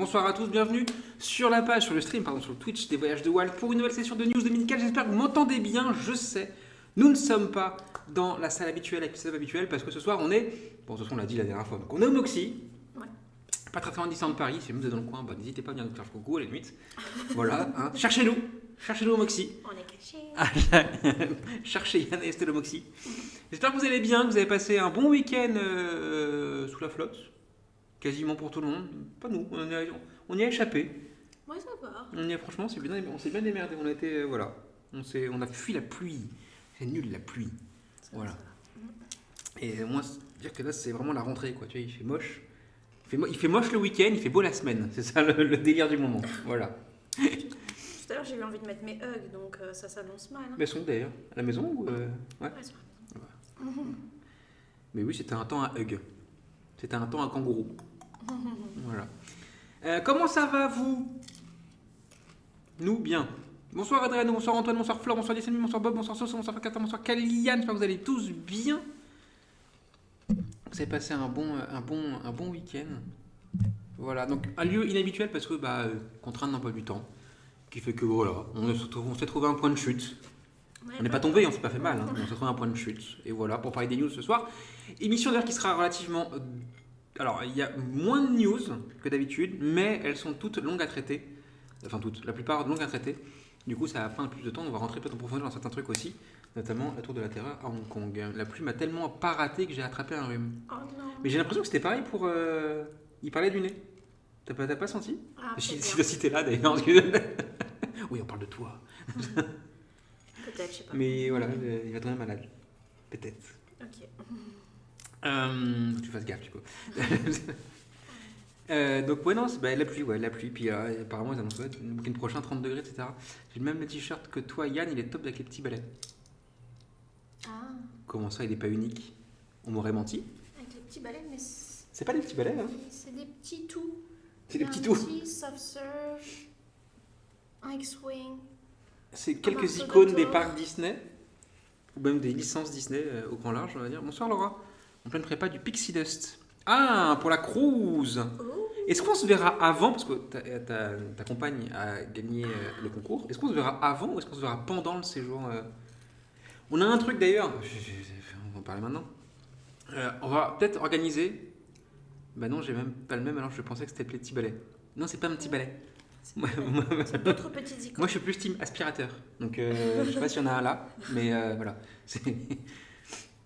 bonsoir à tous, bienvenue sur la page, sur le stream, pardon, sur le Twitch des Voyages de Walt pour une nouvelle session de news dominicale. J'espère que vous m'entendez bien, je sais. Nous ne sommes pas dans la salle habituelle avec le setup habituel parce que ce soir on est, bon de toute façon on l'a dit la dernière fois, donc on est au Moxie. Ouais. Pas très loin de Paris, si vous êtes dans le coin, bah, n'hésitez pas à venir nous faire coucou à la limite. Voilà, hein. Cherchez-nous au Moxie. On est cachés. Cherchez Yann et Estelle au Moxie. J'espère que vous allez bien, que vous avez passé un bon week-end sous la flotte. Quasiment pour tout le monde. Pas nous, on y a échappé. Ouais, ça va. Franchement, on s'est bien démerdé. On a été, voilà. On a fui la pluie. C'est nul la pluie. Voilà. Et moi, dire que là, c'est vraiment la rentrée, quoi. Tu vois, il fait moche. Il fait moche le week-end, il fait beau la semaine. C'est ça le délire du moment. Voilà. Tout à l'heure, j'ai eu envie de mettre mes hugs, donc ça s'annonce mal. Hein. Mais elles sont d'ailleurs à la maison ou Ouais, sur la maison. Ouais. Mais oui, c'était un temps à hug. C'était un temps à kangourou. Voilà. Comment ça va, vous? Nous, bien. Bonsoir Adrien, bonsoir Antoine, bonsoir Flore, bonsoir Dessemi, bonsoir Bob, bonsoir Sauce, bonsoir Fakata, bonsoir Kalian. J'espère que vous allez tous bien. Vous avez passé un bon week-end. Voilà, donc un lieu inhabituel parce que contrainte d'emploi du temps. Qui fait que voilà, on s'est trouvé un point de chute. Ouais, on n'est pas tombé, on s'est pas fait mal, hein. On s'est trouvé un point de chute. Et voilà, pour parler des news ce soir. Émission d'ailleurs qui sera relativement... Alors, il y a moins de news que d'habitude, mais elles sont toutes longues à traiter. Enfin, toutes, la plupart longues à traiter. Du coup, ça va prendre plus de temps. On va rentrer peut-être en profondeur dans certains trucs aussi, notamment la Tour de la Terreur à Hong Kong. La pluie m'a tellement pas raté que j'ai attrapé un rhume. Oh non. Mais j'ai l'impression que c'était pareil pour... Il parlait du nez. T'as pas senti? Si t'es là d'ailleurs. Oui, on parle de toi. Peut-être, je sais pas. Mais voilà, il va tomber malade. Peut-être. Ok. Faut que tu fasses gaffe, du coup. Donc, ouais, non, c'est la pluie. Puis apparemment, ils annoncent le week-end prochain 30 degrés, etc. J'ai le même t-shirt que toi, Yann, il est top avec les petits balais. Ah. Comment ça, il n'est pas unique? On m'aurait menti. Avec les petits balais, mais. C'est pas des petits balais, hein? C'est des petits tout. C'est des petits tout. Un petit soft serve, un X-Wing. C'est quelques icônes des parcs Disney, ou même des licences Disney au grand large, on va dire. Bonsoir Laura, en pleine prépa du Pixie Dust. Ah, pour la cruise. Oh. Est-ce qu'on se verra avant, parce que ta compagne a gagné le concours, est-ce qu'on se verra avant ou est-ce qu'on se verra pendant le séjour On a un truc d'ailleurs, on va en parler maintenant. On va peut-être organiser... Bah non, j'ai même pas le même, alors je pensais que c'était le petit balai. Non, c'est pas un petit balai. C'est d'autres petites icônes. Moi, je suis plus team aspirateur. Donc, je sais pas s'il y en a un là, mais voilà.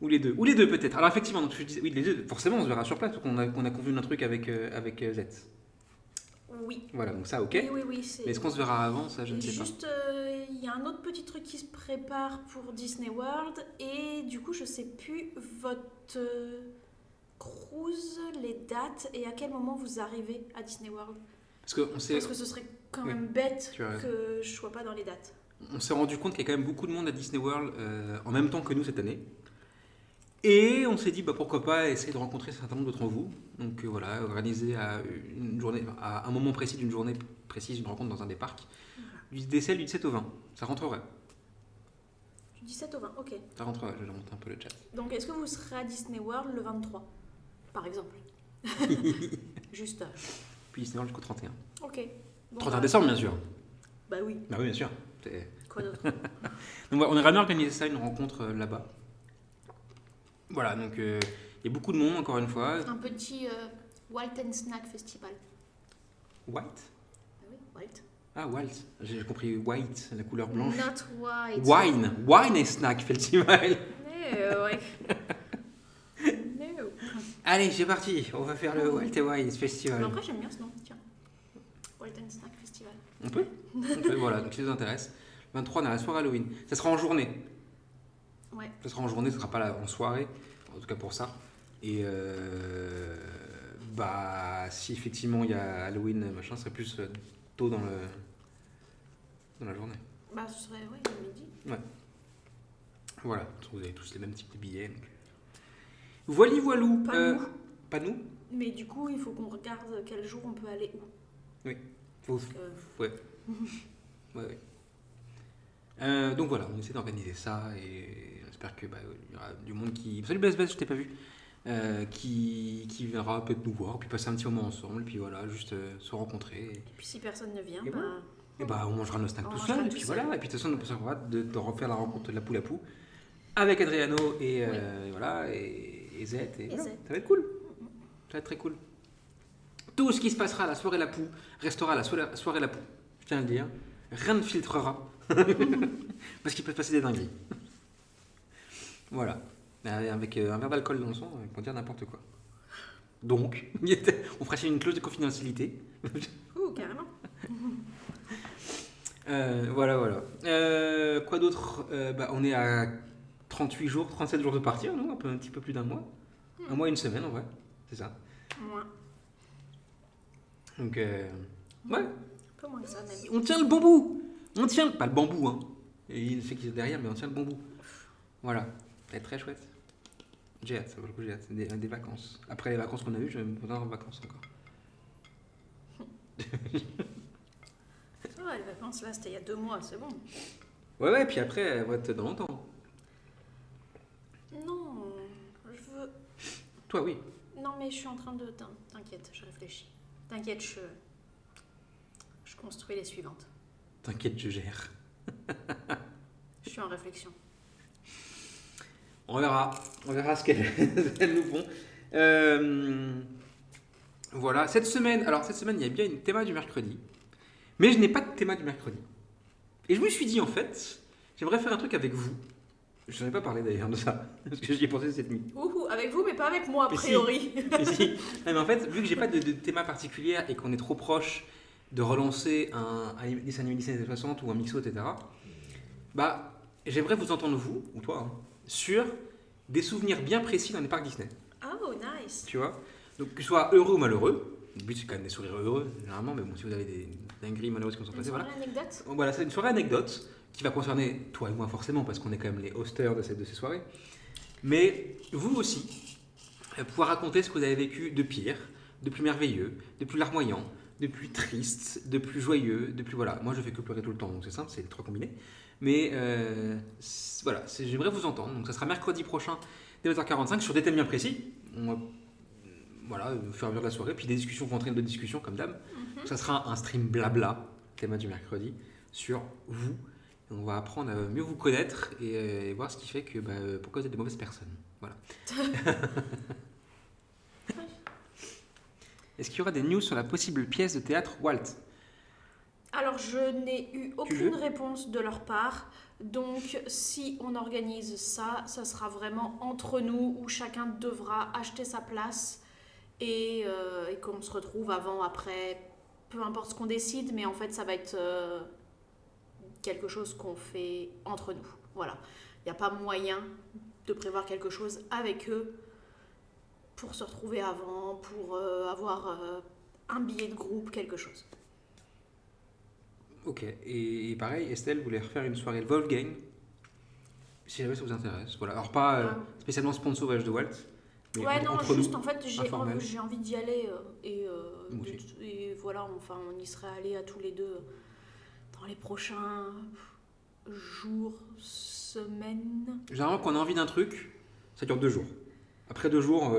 Ou les deux peut-être. Alors, effectivement, donc, je disais, oui, les deux, forcément, on se verra sur place, parce qu'on a convenu un truc avec Z. Oui. Voilà, donc ça, ok. Oui. Mais est-ce qu'on se verra avant, ça, je ne sais pas. Juste, il y a un autre petit truc qui se prépare pour Disney World, et du coup, je sais plus votre cruise, les dates, et à quel moment vous arrivez à Disney World. Parce que ce serait quand même bête que je sois pas dans les dates. On s'est rendu compte qu'il y a quand même beaucoup de monde à Disney World en même temps que nous cette année. Et on s'est dit pourquoi pas essayer de rencontrer un certain nombre d'entre vous. Donc voilà, organiser à un moment précis d'une journée précise une rencontre dans un des parcs. Du décès du 17 au 20, ça rentrerait. Du 17 au 20, ok. Ça rentrerait, je vais remonter un peu le chat. Donc est-ce que vous serez à Disney World le 23, par exemple? Juste. Puis Disney World jusqu'au 31. Ok. Bon, 31 décembre, bien sûr. Bah oui. Bah oui, bien sûr. Quoi d'autre? Donc on aimerait bien organiser ça, une rencontre là-bas. Voilà, donc il y a beaucoup de monde, encore une fois. Un petit Walt and Snack Festival. White? Bah oui, Walt. Ah, Walt. J'ai compris white, la couleur blanche. Not white. Wine and Snack Festival. Ouais. No. Allez, c'est parti. On va faire le Walt and Wine Festival. Mais après, j'aime bien ce nom. Tiens. Walt and Snack Festival. On peut. Voilà, donc si ça vous intéresse. 23, on a la soirée Halloween. Ça sera en journée. Ouais. Ça sera en journée, ça sera pas là en soirée. En tout cas pour ça. Et si effectivement il y a Halloween, machin, ce serait plus tôt dans la journée. Bah, ce serait, le midi. Ouais. Voilà, vous avez tous les mêmes types de billets. Donc... Voilou. Pas nous. Mais du coup, il faut qu'on regarde quel jour on peut aller où. Oui. Ouais. Donc voilà, on essaie d'organiser ça et j'espère que il y aura du monde qui... Salut Bess, je t'ai pas vu. qui viendra peut-être nous voir, puis passer un petit moment ensemble, puis voilà, juste se rencontrer. Et puis si personne ne vient, Et bah, voilà. Et bah on mangera nos snacks On tout mangera seul, et tout puis seul. voilà. Et puis de toute façon, on s'aura de refaire la rencontre de la poule à poule avec Adriano et, et voilà, et Z. Et voilà. Z. Ça va être cool. Ça va être très cool. Tout ce qui se passera à la soirée la poule restera à la soirée la poule. Je tiens à le dire. Rien ne filtrera. Parce qu'il peut se passer des dingueries. Voilà. Avec un verre d'alcool dans le sang, on peut dire n'importe quoi. Donc, on fera signer une clause de confidentialité. Ouh, carrément. Voilà. Quoi d'autre. On est à 38 jours, 37 jours de partir, nous, un petit peu plus d'un mois. Un mois et une semaine, en vrai. C'est ça. Moins. Donc, ouais. Un peu moins que ça, même. On tient le bambou. On tient, pas le bambou, hein. Et il sait qu'il est derrière, mais on tient le bambou. Voilà. Ça va être très chouette. J'ai hâte, ça vaut le coup, j'ai hâte. Des vacances. Après les vacances qu'on a eues, je vais me poser en vacances encore. Ça va, les vacances, là, c'était il y a 2 mois, c'est bon. Ouais, puis après, elle va être dans longtemps. Non, je veux... Toi, oui. Non, mais je suis en train de... T'inquiète, je réfléchis. T'inquiète, je construis les suivantes. T'inquiète, je gère. Je suis en réflexion. On verra ce qu'elles nous font. Voilà, cette semaine, il y a bien une théma du mercredi. Mais je n'ai pas de théma du mercredi. Et je me suis dit, en fait, j'aimerais faire un truc avec vous. Je n'en ai pas parlé d'ailleurs de ça, parce que j'y ai pensé cette nuit. Ouhou, avec vous, mais pas avec moi, a Mais si. priori. Mais si. Non, mais en fait, vu que j'ai pas de théma particulier et qu'on est trop proche de relancer un dessin animé Disney des années 60 ou un mixo, etc., bah, j'aimerais vous entendre, vous, ou toi, hein, sur des souvenirs bien précis dans les parcs Disney. Oh, nice. Tu vois? Donc, que ce soit heureux ou malheureux. Le but, c'est quand même des sourires heureux, généralement, mais bon, si vous avez des dingueries malheureuses qui sont Une passées, voilà. soirée anecdote. Voilà, c'est une soirée anecdote qui va concerner toi et moi forcément, parce qu'on est quand même les hosters de ces soirées. Mais vous aussi, pouvoir raconter ce que vous avez vécu de pire, de plus merveilleux, de plus larmoyant, de plus triste, de plus joyeux, de plus... Voilà, moi je fais que pleurer tout le temps, donc c'est simple, c'est les 3 combinés. Mais voilà, j'aimerais vous entendre. Donc ça sera mercredi prochain, dès 20h45, sur des thèmes bien précis. On va, voilà, au fur et à mesure de la soirée, puis des discussions vont entraîner d'autres discussions, comme d'hab. Donc ça sera un stream blabla, thème du mercredi, sur vous. Et on va apprendre à mieux vous connaître et voir ce qui fait que pourquoi vous êtes des mauvaises personnes. Voilà. Est-ce qu'il y aura des news sur la possible pièce de théâtre Walt? Alors, je n'ai eu aucune réponse de leur part. Donc, si on organise ça, ça sera vraiment entre nous où chacun devra acheter sa place et qu'on se retrouve avant, après, peu importe ce qu'on décide, mais en fait, ça va être quelque chose qu'on fait entre nous. Voilà. Il n'y a pas moyen de prévoir quelque chose avec eux pour se retrouver avant, pour avoir un billet de groupe, quelque chose. Ok, et pareil, Estelle voulait refaire une soirée Wolfgang, si jamais ça vous intéresse. Voilà, alors pas spécialement sponsor Voyage de Walt, mais ouais, non, entre juste nous, en fait, informel. j'ai envie d'y aller Moi aussi. et voilà, enfin, on y serait allés à tous les deux dans les prochains jours, semaines. Généralement, quand on a envie d'un truc, ça dure 2 jours. Après 2 jours...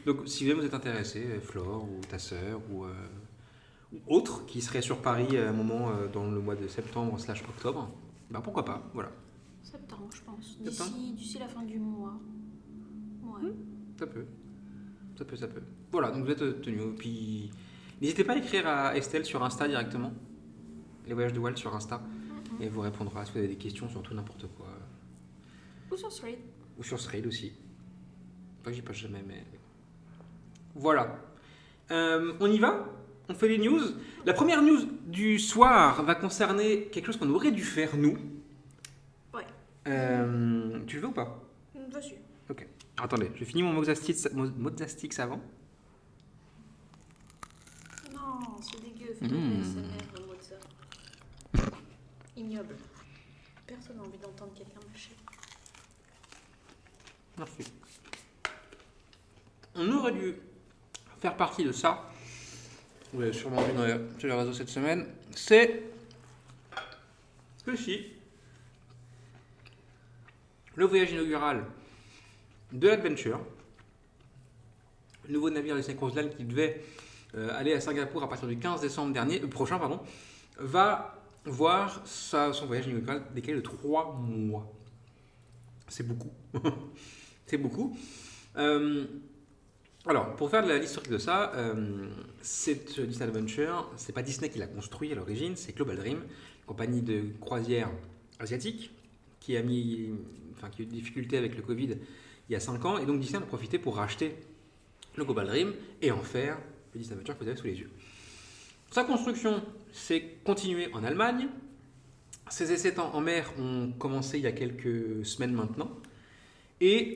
Donc, si jamais vous êtes intéressé, Flore ou ta sœur ou autre qui serait sur Paris à un moment dans le mois de septembre/octobre, ben pourquoi pas, voilà. Septembre, je pense. Septembre. D'ici la fin du mois. Ouais. Ça peut. Voilà, donc vous êtes tenus. Puis n'hésitez pas à écrire à Estelle sur Insta directement, les voyages de Walt sur Insta, et elle vous répondra si vous avez des questions sur tout n'importe quoi. Ou sur Straight. Ou sur Thread aussi. Pas que j'y passe jamais, mais voilà. On y va? On fait les news. La première news du soir va concerner quelque chose qu'on aurait dû faire nous. Ouais. Tu le veux ou pas? Dessus. Ok. Attendez, je finis mon Mozastix avant. Non, c'est dégueu. Fais de l'ASMR, le mot de ça. Ignoble. Personne n'a envie d'entendre quelqu'un mâcher. Merci. On aurait dû faire partie de ça. Vous l'avez sûrement vu sur les réseaux cette semaine. C'est ceci. Le voyage inaugural de l'Adventure, le nouveau navire Disney Cruise Line qui devait aller à Singapour à partir du 15 décembre prochain, va voir son voyage inaugural décalé de 3 mois. C'est beaucoup. C'est beaucoup. Alors, pour faire de l'historique de ça, cette Disney Adventure, c'est pas Disney qui l'a construit à l'origine, c'est Global Dream, compagnie de croisière asiatique qui a eu des difficultés avec le Covid il y a 5 ans, et donc Disney en a profité pour racheter le Global Dream et en faire le Disney Adventure que vous avez sous les yeux. Sa construction s'est continuée en Allemagne. Ses essais en mer ont commencé il y a quelques semaines maintenant. Et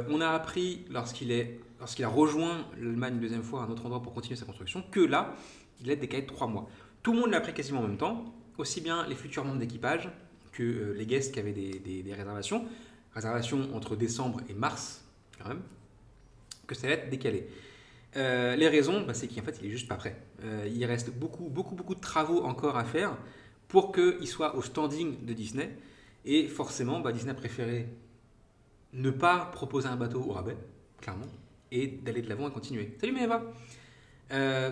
on a appris, lorsqu'il a rejoint l'Allemagne une deuxième fois à un autre endroit pour continuer sa construction, que là, il est décalé de 3 mois. Tout le monde l'a appris quasiment en même temps, aussi bien les futurs membres d'équipage que les guests qui avaient des réservations. Réservations entre décembre et mars, quand même, que ça allait être décalé. Les raisons, c'est qu'en fait, il est juste pas prêt. Il reste beaucoup de travaux encore à faire pour qu'il soit au standing de Disney. Et forcément, Disney a préféré ne pas proposer un bateau au rabais, clairement, et d'aller de l'avant et continuer. Salut Maëva.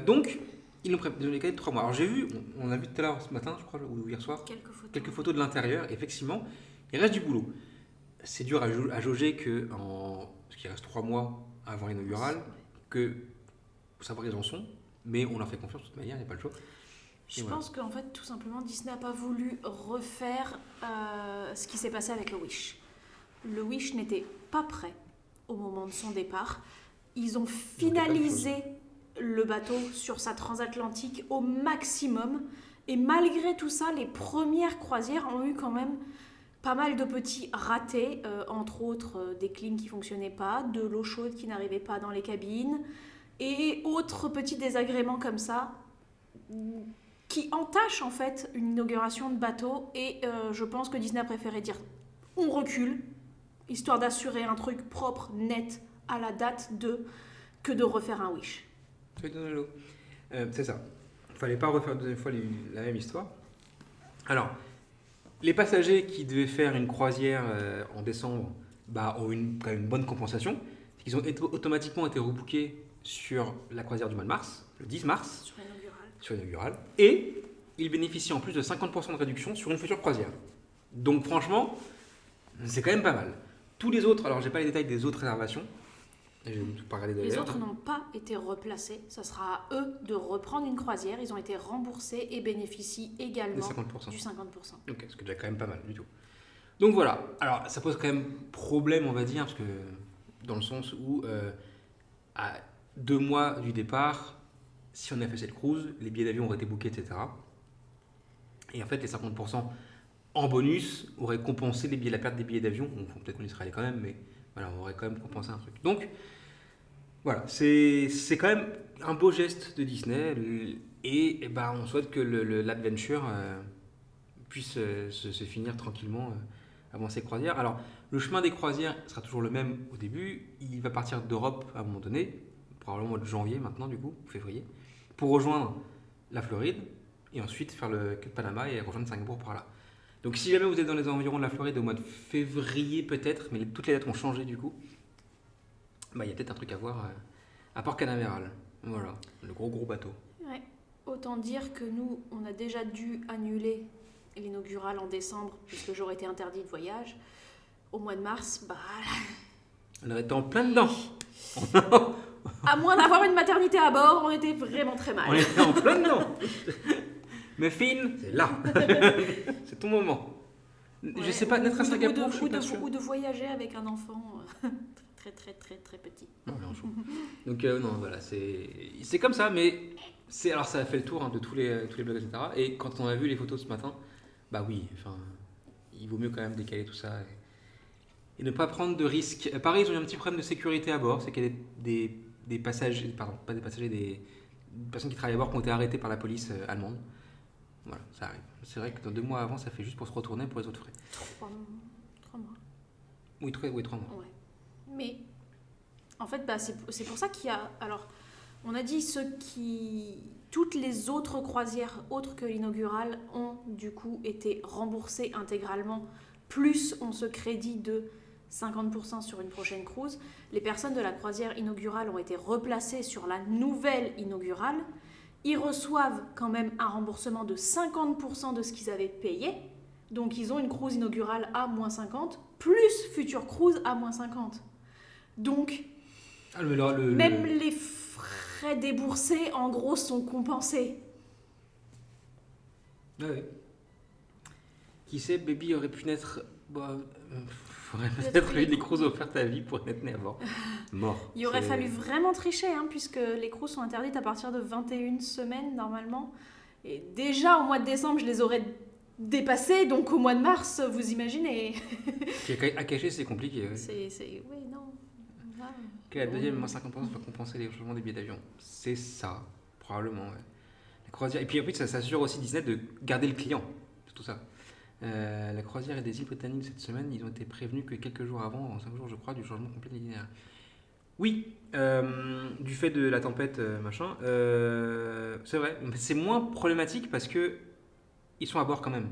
Donc, ils l'ont décalé de 3 mois. Alors j'ai vu, on a vu tout à l'heure ce matin, je crois, ou hier soir, quelques photos de l'intérieur. Effectivement, il reste du boulot. C'est dur à jauger parce qu'il reste 3 mois avant l'inaugural, que pour savoir qu'ils en sont, mais on leur fait confiance de toute manière, il n'y a pas le choix. Je pense qu'en fait, tout simplement, Disney n'a pas voulu refaire ce qui s'est passé avec le Wish. Le Wish n'était pas prêt au moment de son départ. Ils ont finalisé le bateau sur sa transatlantique au maximum. Et malgré tout ça, les premières croisières ont eu quand même pas mal de petits ratés, entre autres des clims qui ne fonctionnaient pas, de l'eau chaude qui n'arrivait pas dans les cabines, et autres petits désagréments comme ça, qui entachent en fait une inauguration de bateau. Et je pense que Disney a préféré dire on recule, histoire d'assurer un truc propre, net, à la date que de refaire un Wish. C'est ça. Il ne fallait pas refaire deuxième fois la même histoire. Alors, les passagers qui devaient faire une croisière en décembre ont quand même une bonne compensation. Ils ont automatiquement été rebookés sur la croisière du mois de mars, le 10 mars. Sur l'inaugural. Et ils bénéficient en plus de 50% de réduction sur une future croisière. Donc franchement, c'est quand même pas mal. Tous les autres, alors j'ai pas les détails des autres réservations. Les autres n'ont pas été replacés. Ça sera à eux de reprendre une croisière. Ils ont été remboursés et bénéficient également du 50%. Ok, ce qui est déjà quand même pas mal du tout. Donc voilà. Alors ça pose quand même problème, on va dire, parce que dans le sens où à 2 mois du départ, si on a fait cette cruise, les billets d'avion auraient été bookés, etc. Et en fait, les 50% en bonus auraient compensé la perte des billets d'avion. Bon, peut-être qu'on y serait allé quand même, mais voilà, on aurait quand même compensé un truc. Donc, voilà, c'est quand même un beau geste de Disney. Et on souhaite que l'Adventure puisse se finir tranquillement avant ses croisières. Alors, le chemin des croisières sera toujours le même au début. Il va partir d'Europe à un moment donné, probablement au mois de janvier maintenant, du coup, ou février, pour rejoindre la Floride et ensuite faire le quai de Panama et rejoindre Singapour par là. Donc si jamais vous êtes dans les environs de la Floride au mois de février peut-être, mais toutes les dates ont changé du coup, il y a peut-être un truc à voir à Port Canaveral. Voilà, le gros bateau. Ouais. Autant dire que nous, on a déjà dû annuler l'inaugural en décembre puisque j'aurais été interdit de voyage. Au mois de mars, on aurait été en plein dedans. À moins d'avoir une maternité à bord, on était vraiment très mal. On était en plein dedans. Mais Finn, c'est là. C'est ton moment. Ouais, je sais pas, d'être à Singapour, ou de voyager avec un enfant très très très très petit. Donc non, voilà, c'est comme ça, mais alors ça a fait le tour de tous les blogs, etc. Et quand on a vu les photos ce matin, oui, il vaut mieux quand même décaler tout ça et ne pas prendre de risques. Pareil, ils ont eu un petit problème de sécurité à bord, c'est qu'il y a des passagers, pardon, pas des passagers, des personnes qui travaillent à bord qui ont été arrêtées par la police allemande. Voilà, ça arrive. C'est vrai que dans 2 mois avant, ça fait juste pour se retourner pour les autres frais. 3 mois. Oui, 3 mois. Ouais. Mais, en fait, c'est pour ça qu'il y a... Alors, on a dit toutes les autres croisières, autres que l'inaugurale, ont du coup été remboursées intégralement, plus on se crédit de 50% sur une prochaine cruise. Les personnes de la croisière inaugurale ont été replacées sur la nouvelle inaugurale. Ils reçoivent quand même un remboursement de 50% de ce qu'ils avaient payé. Donc ils ont une cruise inaugurale à moins 50, plus future cruise à moins 50. Donc, même les frais déboursés, en gros, sont compensés. Ah oui. Qui sait, Baby aurait pu naître... aurait peut-être eu des cruises offertes à vie pour être né avant. Mort. Il aurait fallu vraiment tricher, puisque les cruises sont interdites à partir de 21 semaines, normalement. Et déjà, au mois de décembre, je les aurais dépassées, donc au mois de mars, vous imaginez. À cacher, c'est compliqué. Ouais. Oui, non. Voilà. La deuxième, moins 50% va compenser les changements des billets d'avion. C'est ça, probablement, ouais. La croisière... Et puis, en plus, ça s'assure aussi Disney de garder le client. C'est tout ça. La croisière et des îles britanniques cette semaine, ils ont été prévenus que quelques jours avant, en 5 jours je crois, du changement complet de l'itinéraire. Oui, du fait de la tempête, machin, c'est vrai. C'est moins problématique parce que ils sont à bord quand même.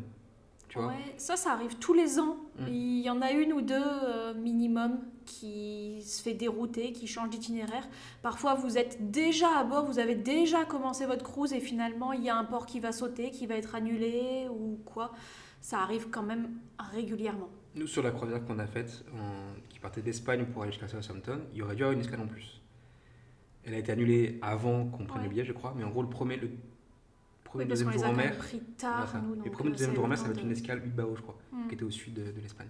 Tu vois. Ouais, ça arrive tous les ans. Il y en a une ou deux minimum qui se fait dérouter, qui change d'itinéraire. Parfois, vous êtes déjà à bord, vous avez déjà commencé votre cruise et finalement, il y a un port qui va sauter, qui va être annulé ou quoi. Ça arrive quand même régulièrement. Nous, sur la croisière qu'on a faite, qui partait d'Espagne pour aller jusqu'à Southampton, il y aurait dû avoir une escale en plus. Elle a été annulée avant qu'on prenne le billet, je crois, mais en gros, le premier deuxième jour en mer. Pris tard, voilà, nous, le premier deuxième jour en mer, ça va être une escale Bilbao, je crois, qui était au sud de l'Espagne.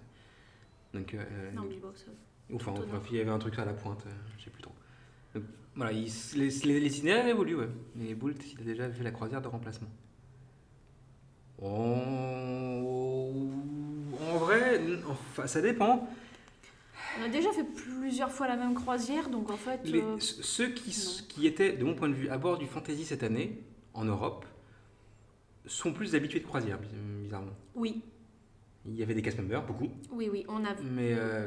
Donc, non, Bilbao, ça. Enfin, il y avait un truc à la pointe, je sais plus trop. Donc, voilà, les itinéraires évoluent, ouais. Mais Boult, il a déjà fait la croisière de remplacement. En vrai, ça dépend. On a déjà fait plusieurs fois la même croisière, donc en fait... Ceux qui étaient, de mon point de vue, à bord du Fantasy cette année, en Europe, sont plus habitués de croisière, bizarrement. Oui. Il y avait des cast members, beaucoup. Oui, on a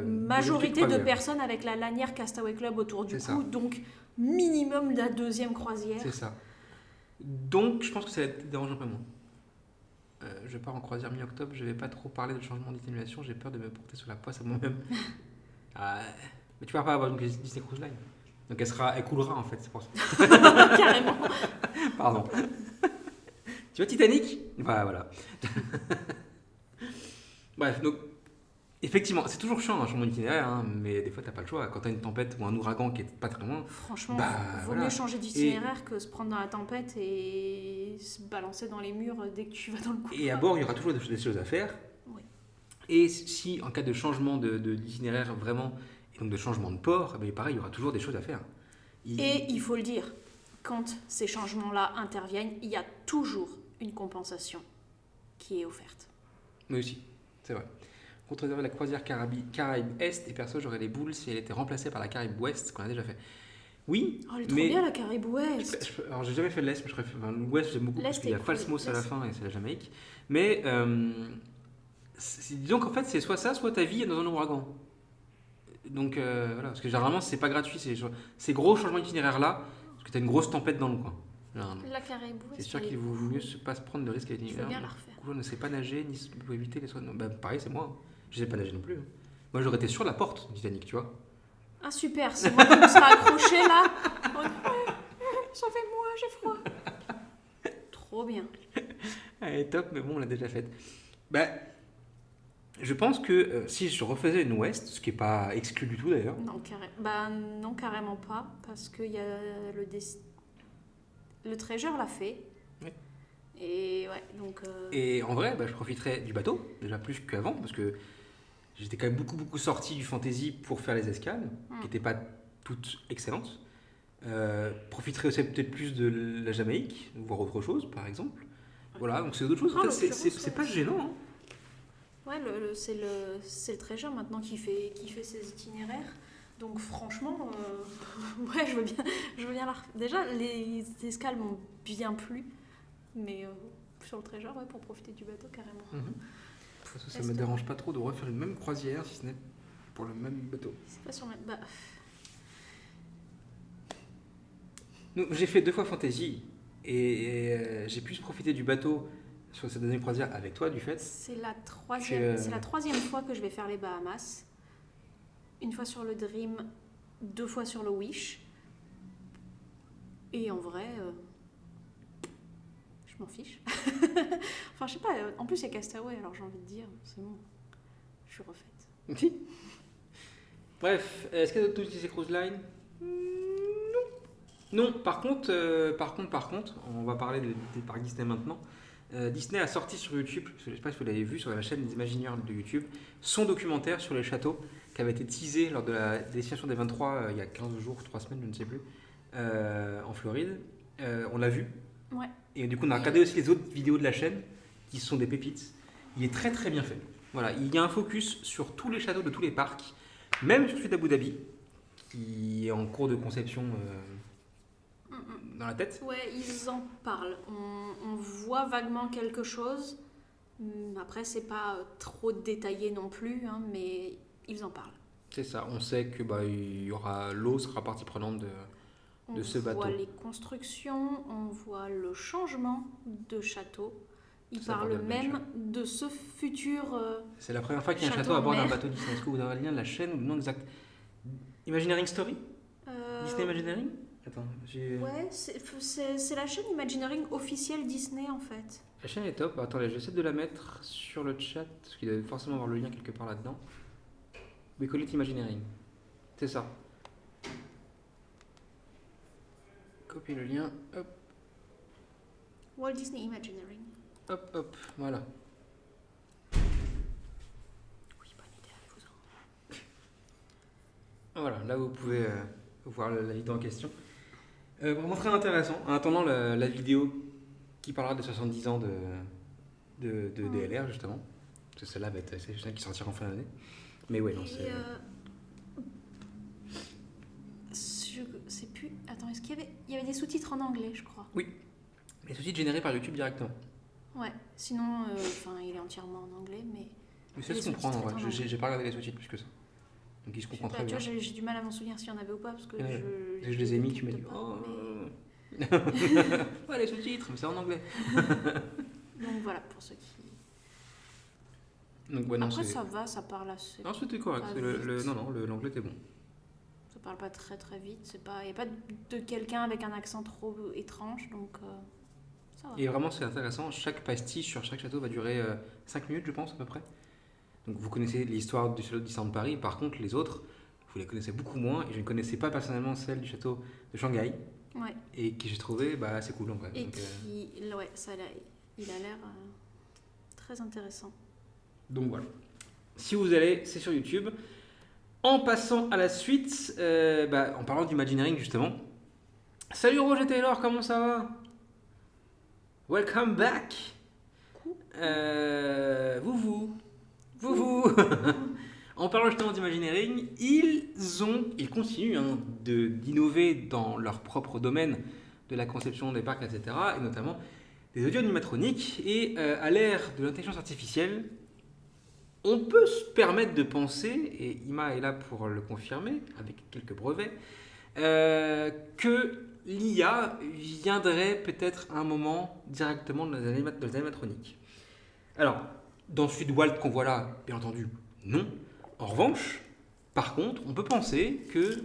majorité de personnes avec la lanière Castaway Club autour du cou, donc minimum la deuxième croisière. C'est ça. Donc, je pense que ça dérange un peu moins. Je pars en croisière mi-octobre, je vais pas trop parler de changement d'itinération, j'ai peur de me porter sur la poisse à moi-même. Mais tu vas pas avoir une Disney Cruise Line. Donc elle coulera en fait, c'est pour ça. Carrément. Pardon. Tu vois Titanic ? Voilà. Bref, donc effectivement, c'est toujours chiant un changement d'itinéraire, mais des fois t'as pas le choix. Quand t'as une tempête ou un ouragan qui est pas très loin. Franchement, vaut mieux changer d'itinéraire que se prendre dans la tempête et se balancer dans les murs dès que tu vas dans le couloir. Et à bord, il y aura toujours des choses à faire. Oui. Et si en cas de changement d'itinéraire vraiment, et donc de changement de port, pareil, il y aura toujours des choses à faire. Et il faut le dire, quand ces changements-là interviennent, il y a toujours une compensation qui est offerte. Oui aussi, c'est vrai. Contre réserver la croisière Caraïbes Est, et perso, j'aurais les boules si elle était remplacée par la Caraïbe Ouest, qu'on a déjà fait. Oui, elle est trop bien la Caraïbe Ouest. Alors j'ai jamais fait l'Est, mais l'Ouest j'aime beaucoup parce qu'il y a Falsmos à la fin et c'est la Jamaïque. Mais disons qu'en fait c'est soit ça, soit ta vie est dans un ouragan. Donc voilà, parce que généralement c'est pas gratuit, ces gros changements d'itinéraire là, parce que t'as une grosse tempête dans le coin. La Caraïbe Ouest. C'est sûr qu'il vaut mieux pas se prendre de risques à l'itinéraire. Je veux bien la refaire. Je ne sais pas nager, ni pour éviter les soins. Pareil, c'est moi. Je sais pas nager non plus. Moi j'aurais été sur la porte du Titanic, tu vois. Ah super, c'est moi qui me serais accroché là. Sauvez-moi, j'ai froid. Trop bien. Elle est top, mais bon, on l'a déjà faite. Je pense que si je refaisais une Ouest, ce qui n'est pas exclu du tout d'ailleurs. Non, carrément pas, parce qu'il y a le Treasure l'a fait. Oui. Et ouais, donc... Et en vrai, je profiterais du bateau, déjà plus qu'avant, parce que j'étais quand même beaucoup sorti du fantasy pour faire les escales, qui n'étaient pas toutes excellentes. Profiterais aussi peut-être plus de la Jamaïque, voire autre chose, par exemple. Voilà, donc c'est d'autres choses. En fait, c'est pas gênant. Ouais, c'est le Treasure maintenant qui fait ses itinéraires. Donc franchement, ouais, je veux bien la refaire. Déjà, les escales m'ont bien plu, mais sur le Treasure, ouais, pour profiter du bateau, carrément. Ça me dérange pas trop de refaire une même croisière, si ce n'est pour le même bateau. C'est pas sur le même... J'ai fait 2 fois Fantasy, et j'ai pu profiter du bateau sur cette dernière croisière avec toi, du fait. C'est la troisième fois que je vais faire les Bahamas. une fois sur le Dream, 2 fois sur le Wish. Et en vrai, je m'en fiche. Enfin, je sais pas, en plus il y a Castaway, alors j'ai envie de dire, c'est bon, je suis refaite. Si. Bref, est-ce qu'il y a d'autres Disney Cruise Line? Non, par contre, on va parler des parcs Disney maintenant. Disney a sorti sur YouTube, je ne sais pas si vous l'avez vu, sur la chaîne des Imagineers de YouTube, son documentaire sur les châteaux qui avait été teasé lors de la destination des 23 il y a 15 jours, 3 semaines, je ne sais plus, en Floride. On l'a vu. Ouais. Et du coup, on a regardé aussi les autres vidéos de la chaîne qui sont des pépites. Il est très très bien fait. Voilà, il y a un focus sur tous les châteaux de tous les parcs, même sur celui d'Abu Dhabi, qui est en cours de conception dans la tête. Ouais, ils en parlent. On voit vaguement quelque chose. Après, c'est pas trop détaillé non plus, hein, mais ils en parlent. C'est ça, on sait que il y aura l'eau sera partie prenante de ce bateau. On voit les constructions, on voit le changement de château. Ils parlent même de ce futur. C'est la première fois qu'il y a un château à bord d'un bateau Disney. Est-ce que vous avez le lien de la chaîne ou le nom exact? Imagineering Story? Disney Imagineering? Attends, ouais, c'est la chaîne Imagineering officielle Disney en fait. La chaîne est top. Attendez, j'essaie de la mettre sur le chat, parce qu'il doit forcément avoir le lien quelque part là-dedans. We call it Imagineering. C'est ça. Copier le lien, hop. Walt Disney Imagineering. Hop, hop, voilà. Oui, bonne idée, allez-vous-en. Voilà, là vous pouvez voir la vidéo en question. Vraiment très intéressant. En attendant la vidéo qui parlera des 70 ans de DLR, justement. Parce que celle-là va être celle qui sortira en fin d'année. Mais ouais, non, c'est... Je sais plus... Attends, est-ce qu'il y avait des sous-titres en anglais, je crois? Oui. Les sous-titres générés par YouTube directement. Ouais, sinon, il est entièrement en anglais, mais... Mais c'est se comprendre, en vrai. J'ai pas regardé les sous-titres plus que ça. Donc il se comprend très bien. Tu vois, j'ai du mal à m'en souvenir s'il y en avait ou pas, parce que je les ai mis, tu m'as dit... Oh mais... ouais, les sous-titres, mais c'est en anglais. Donc voilà, pour ceux qui... Donc, ouais, non, après, ça va, ça parle assez... Non, c'était correct. L'anglais était bon. Ça parle pas très très vite. Il n'y a pas de quelqu'un avec un accent trop étrange, donc ça va. Et vraiment, c'est intéressant. Chaque pastiche sur chaque château va durer 5 minutes, je pense, à peu près. Donc vous connaissez l'histoire du château de Disneyland Paris. Par contre, les autres, vous les connaissez beaucoup moins. Et je ne connaissais pas personnellement celle du château de Shanghai. Ouais. Et qui j'ai trouvé assez cool en vrai. Et donc, ouais, il a l'air très intéressant. Donc voilà. Si vous allez, c'est sur YouTube. En passant à la suite, en parlant d'Imagineering justement. Salut Roger Taylor, comment ça va? Welcome back. Vous. En parlant justement d'Imagineering, ils continuent d'innover dans leur propre domaine de la conception des parcs, etc. Et notamment des audio animatroniques. Et à l'ère de l'intelligence artificielle, on peut se permettre de penser, et Ima est là pour le confirmer, avec quelques brevets, que l'IA viendrait peut-être à un moment directement de les animatroniques. Alors, dans celui de Walt qu'on voit là, bien entendu, non. En revanche, par contre, on peut penser que,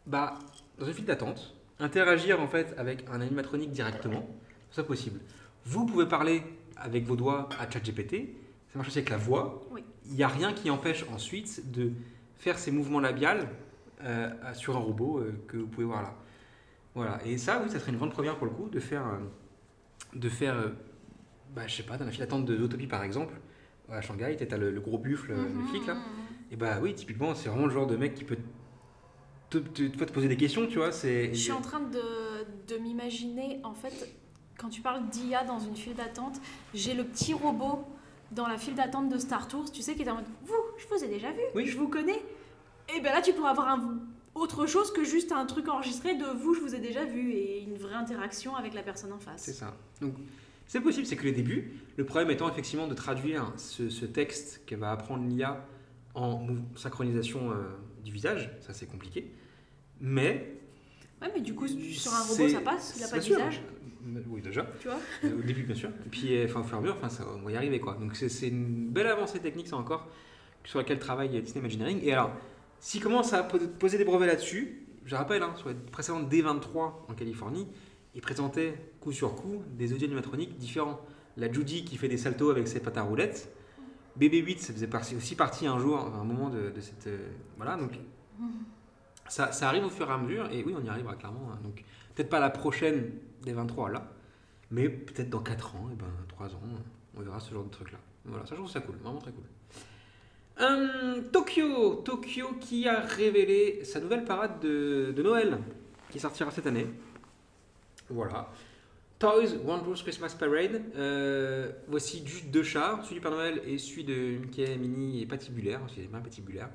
dans une file d'attente, interagir en fait avec un animatronique directement, c'est possible. Vous pouvez parler avec vos doigts à ChatGPT, ça marche aussi avec la voix. Oui. Il n'y a rien qui empêche ensuite de faire ces mouvements labiaux sur un robot que vous pouvez voir là. Voilà. Et ça, oui, ça serait une grande première pour le coup, de faire je sais pas, dans la file d'attente de l'Utopie par exemple, à Shanghai, tu as le gros buffle, le flic là. Et oui, typiquement, c'est vraiment le genre de mec qui peut te poser des questions, tu vois. Je suis en train de m'imaginer, en fait, quand tu parles d'IA dans une file d'attente, j'ai le petit robot dans la file d'attente de Star Tours, tu sais, qui est en mode « Vous, je vous ai déjà vu, oui. Je vous connais ». Et là, tu pourras avoir autre chose que juste un truc enregistré de « Vous, je vous ai déjà vu » et une vraie interaction avec la personne en face. C'est ça. Donc, c'est possible, c'est que les débuts, le problème étant effectivement de traduire ce texte qu'elle va apprendre l'IA en synchronisation du visage, ça c'est compliqué, mais... Ouais, mais du coup, sur un robot, ça passe, il n'a pas de visage. Oui, déjà. Tu vois au début, bien sûr. Et puis, au fur et à mesure, on va y arriver, quoi. Donc, c'est une belle avancée technique, ça encore, sur laquelle travaille Disney Imagineering. Et alors, s'ils commencent à poser des brevets là-dessus, je rappelle, hein, sur les précédentes D23 en Californie, ils présentaient coup sur coup des audio animatroniques différents. La Judy qui fait des saltos avec ses pattes à roulettes. BB-8, ça faisait aussi partie un jour, à un moment de cette. Voilà, donc ça arrive au fur et à mesure, et oui, on y arrivera clairement. Hein. Donc peut-être pas la prochaine des 23 là, mais peut-être dans 4 ans, et ben 3 ans, on verra ce genre de truc là. Voilà, ça je trouve ça cool, vraiment très cool. Tokyo qui a révélé sa nouvelle parade de Noël qui sortira cette année. Voilà. Toys Wondrous Christmas Parade. Voici juste 2 chars, celui du Père Noël et celui de Mickey, Minnie et Patibulaire. C'est bien Patibulaire.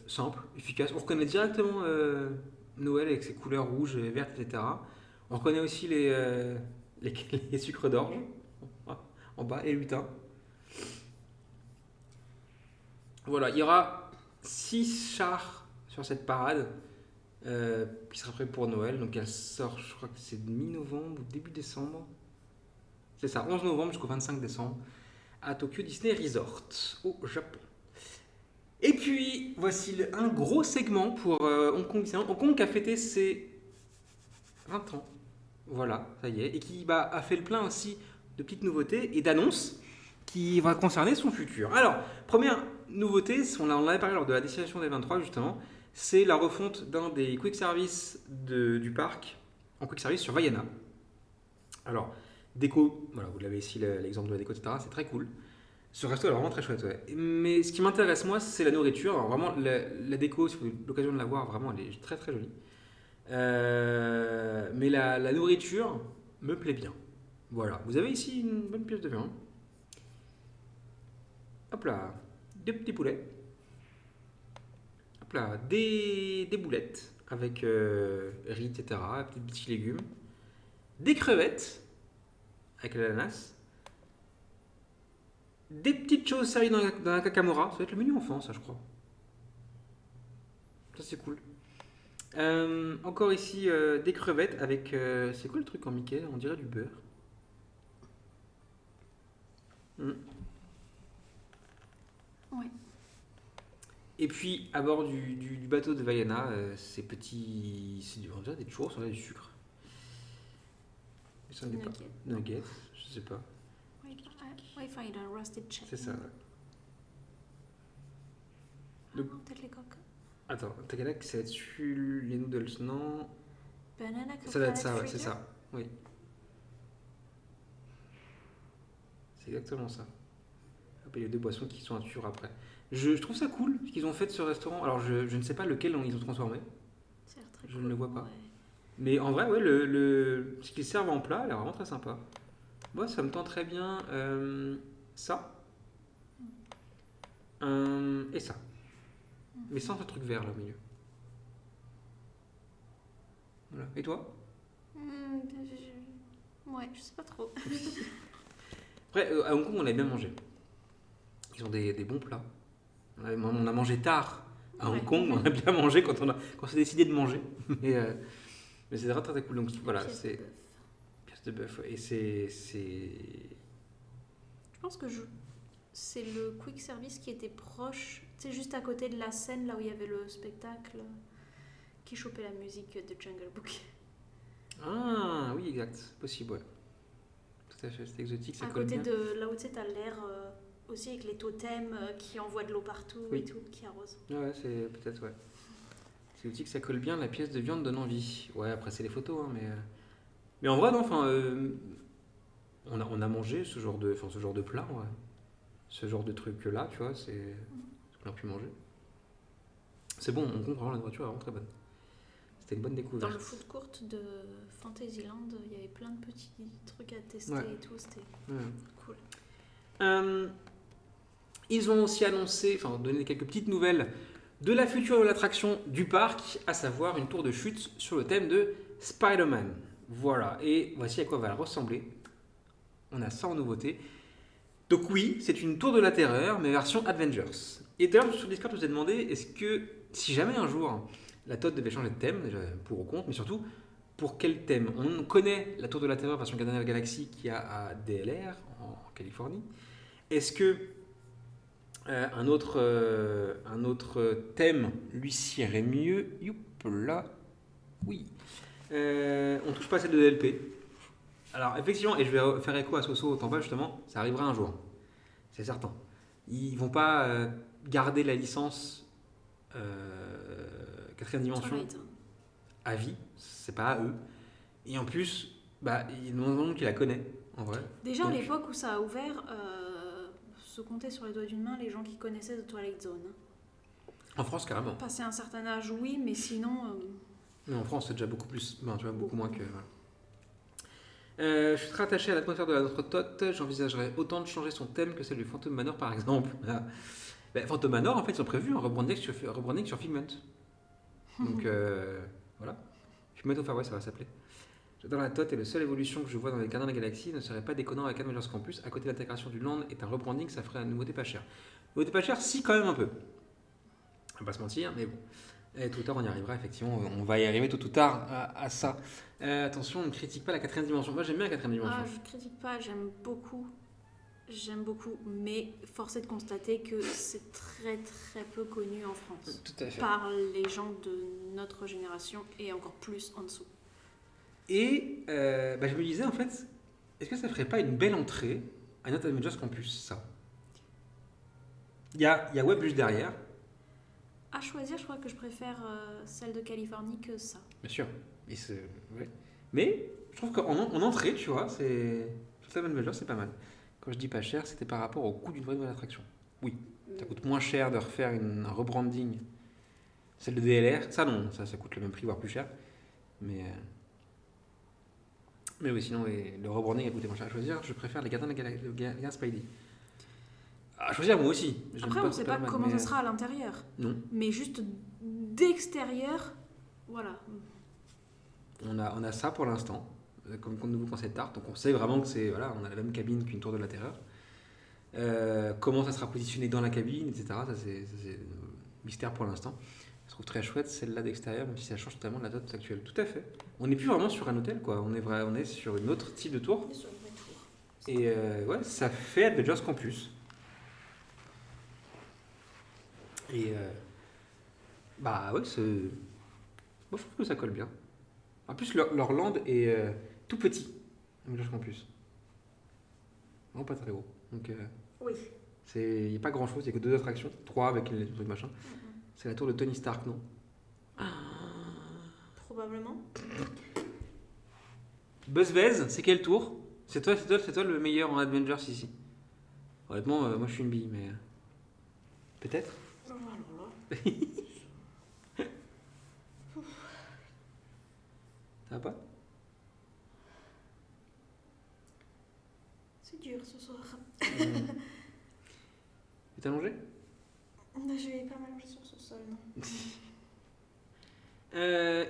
Simple, efficace. On reconnaît directement Noël avec ses couleurs rouges, vertes, etc. On reconnaît aussi les sucres d'orge en bas et le lutin. Voilà, il y aura 6 chars sur cette parade qui sera prête pour Noël. Donc elle sort, je crois que c'est mi-novembre ou début décembre. C'est ça, 11 novembre jusqu'au 25 décembre à Tokyo Disney Resort au Japon. Et puis voici un gros segment pour Hong Kong Disneyland. Hong Kong a fêté ses 20 ans. Voilà, ça y est. Et qui a fait le plein aussi de petites nouveautés et d'annonces qui va concerner son futur. Alors, première nouveauté, on en avait parlé lors de la destination des 23 justement, c'est la refonte d'un des quick service du parc en quick service sur Vaiana. Alors, déco, voilà, vous l'avez ici l'exemple de la déco, etc. C'est très cool. Ce resto est vraiment très chouette, ouais. Mais ce qui m'intéresse moi, c'est la nourriture. Alors vraiment, la déco, si vous avez l'occasion de la voir, vraiment, elle est très très jolie. Mais la nourriture me plaît bien. Voilà, vous avez ici une bonne pièce de viande. Hop là, des petits poulets. Hop là, des boulettes avec riz, etc. Petits légumes. Des crevettes avec l'ananas. Des petites choses servies dans un cacamora. Ça va être le menu enfant, ça, je crois. Ça, c'est cool. Encore ici, des crevettes avec... c'est quoi le truc en Mickey? On dirait du beurre. Ouais. Et puis, à bord du bateau de Vaiana, ces petits... On dirait des churros, on dirait du sucre. Ça n'est pas... Nuggets, je sais pas. Wi-Fi d'un roasted chicken. C'est ça, ouais. Donc, peut-être les coques. Attends, Tagalak, ça va être sur les noodles, non? Banana Ça doit être ça, ouais, c'est ça. Oui. C'est exactement ça. Hop, et les 2 boissons qui sont à suivre après. Je trouve ça cool ce qu'ils ont fait de ce restaurant. Alors, je ne sais pas lequel ils ont transformé. Très je cool, ne le vois pas. Ouais. Mais en vrai, ouais, ce qu'ils servent en plat, elle est vraiment très sympa. Moi, ça me tend très bien ça. Et ça. Mais sans ce truc vert là au milieu. Voilà. Et toi? Ouais, je sais pas trop. Après, à Hong Kong, on a bien mangé. Ils ont des bons plats. On a mangé tard à Hong Kong, on a bien mangé quand on s'est décidé de manger. Mais c'est très très cool. Donc voilà, c'est pièce de bœuf. Et c'est. Je pense que c'est le quick service qui était proche, c'est juste à côté de la scène là où il y avait le spectacle qui chopait la musique de Jungle Book. Ah oui, exact, possible, ouais. Tout à fait, c'est exotique, ça colle bien. À côté de là où tu sais, t'as l'air aussi avec les totems qui envoient de l'eau partout et tout, qui arrosent. Ouais, c'est peut-être, ouais. C'est exotique, ça colle bien, la pièce de viande donne envie. Ouais, après c'est les photos, hein, mais en vrai, non, enfin, on a mangé ce genre de plat, ouais. Ce genre de truc là, tu vois, c'est ce qu'on a pu manger. C'est bon, on comprend, la nourriture est vraiment très bonne. C'était une bonne découverte. Dans le food court de Fantasyland, il y avait plein de petits trucs à tester et tout, c'était cool. Ils ont aussi annoncé, enfin donné quelques petites nouvelles de la future de l'attraction du parc, à savoir une tour de chute sur le thème de Spider-Man. Voilà, et voici à quoi va elle ressembler. On a ça en nouveauté. Donc oui, c'est une tour de la terreur, mais version Avengers. Et d'ailleurs, sur Discord, je vous ai demandé, est-ce que, si jamais un jour, la Todd devait changer de thème, déjà pour ou contre, mais surtout, pour quel thème? On connaît la tour de la terreur version Guardians of the Galaxy qui a à DLR, en Californie. Est-ce que Un autre thème lui irait mieux. Youp, là. Oui. On touche pas à celle de DLP. Alors, effectivement, et je vais faire écho à Soso autant pas justement, ça arrivera un jour. C'est certain. Ils vont pas garder la licence quatrième dimension Twilight. à vie. C'est pas à eux. Et en plus, bah, il y a de monde qui la connaît, en vrai. Déjà, à Donc, l'époque où ça a ouvert, se compter sur les doigts d'une main les gens qui connaissaient The Twilight Zone. en France, carrément. Passé un certain âge, oui, mais sinon... Mais en France, c'est déjà beaucoup plus. Ben, tu vois, beaucoup moins que. Voilà. Je suis très attaché à l'atmosphère de la Notre Tot. J'envisagerais autant de changer son thème que celle du Phantom Manor, par exemple. Phantom Manor, en fait, ils ont prévu un rebranding sur Figment. Donc, voilà. Figment au Far West, ça va s'appeler. J'adore la Tot et la seule évolution que je vois dans les Gardiens de la Galaxie ne serait pas déconnant avec Avengers Campus. À côté de l'intégration du Land et un rebranding, ça ferait une nouveauté pas chère. Nouveauté pas chère, si, quand même un peu. On va pas se mentir, mais bon. Et tout à l'heure, on y arrivera, effectivement. On va y arriver tôt ou tard à ça. Attention, on ne critique pas la quatrième dimension. Moi, j'aime bien la quatrième dimension. Ah, je critique pas, j'aime beaucoup. J'aime beaucoup, mais force est de constater que c'est très très peu connu en France. Tout à fait. Par les gens de notre génération et encore plus en dessous. Et je me disais, en fait, est-ce que ça ferait pas une belle entrée à notre Avengers Campus, ça? Il y a Web juste derrière. À choisir, je crois que je préfère celle de Californie que ça. Bien sûr. Ouais. Mais je trouve qu'en entrée, tu vois, c'est. Toute la Avengers, c'est pas mal. Quand je dis pas cher, c'était par rapport au coût d'une vraie nouvelle attraction. Oui, ça coûte moins cher de refaire un rebranding. Celle de DLR, ça non, ça coûte le même prix, voire plus cher. Mais oui, sinon, le rebranding a coûté moins cher à choisir. Je préfère les Gardiens de la Galaxie Spidey. À choisir, moi aussi. J'aime Après, on ne sait pas Spider-Man, comment mais, ça sera à l'intérieur. Non. Mais juste d'extérieur, voilà. On a ça pour l'instant, comme nouveau concept art. Donc on sait vraiment que c'est. Voilà, on a la même cabine qu'une tour de la terreur. Comment ça sera positionné dans la cabine, etc. Ça, c'est mystère pour l'instant. Je trouve très chouette celle-là d'extérieur, même si ça change totalement de la dot actuelle. Tout à fait. On n'est plus vraiment sur un hôtel, quoi. On est sur une autre type de tour. On est sur une vraie tour. Et ouais, ça fait Avengers Campus. Et bah ouais, moi je trouve que ça colle bien. En plus, leur land est tout petit, Avengers Campus. Vraiment pas très gros. Donc Oui. il n'y a pas grand chose, il n'y a que 2 attractions, 3 avec les trucs machin. C'est la tour de Tony Stark, non? Probablement. Buzzvez, c'est quel tour? C'est toi le meilleur en Avengers ici. Honnêtement, moi je suis une bille, mais. Peut-être? Oh là là. Ça va pas? C'est dur ce soir. Tu t'es allongé? Je vais pas m'allonger sur ce sol, non.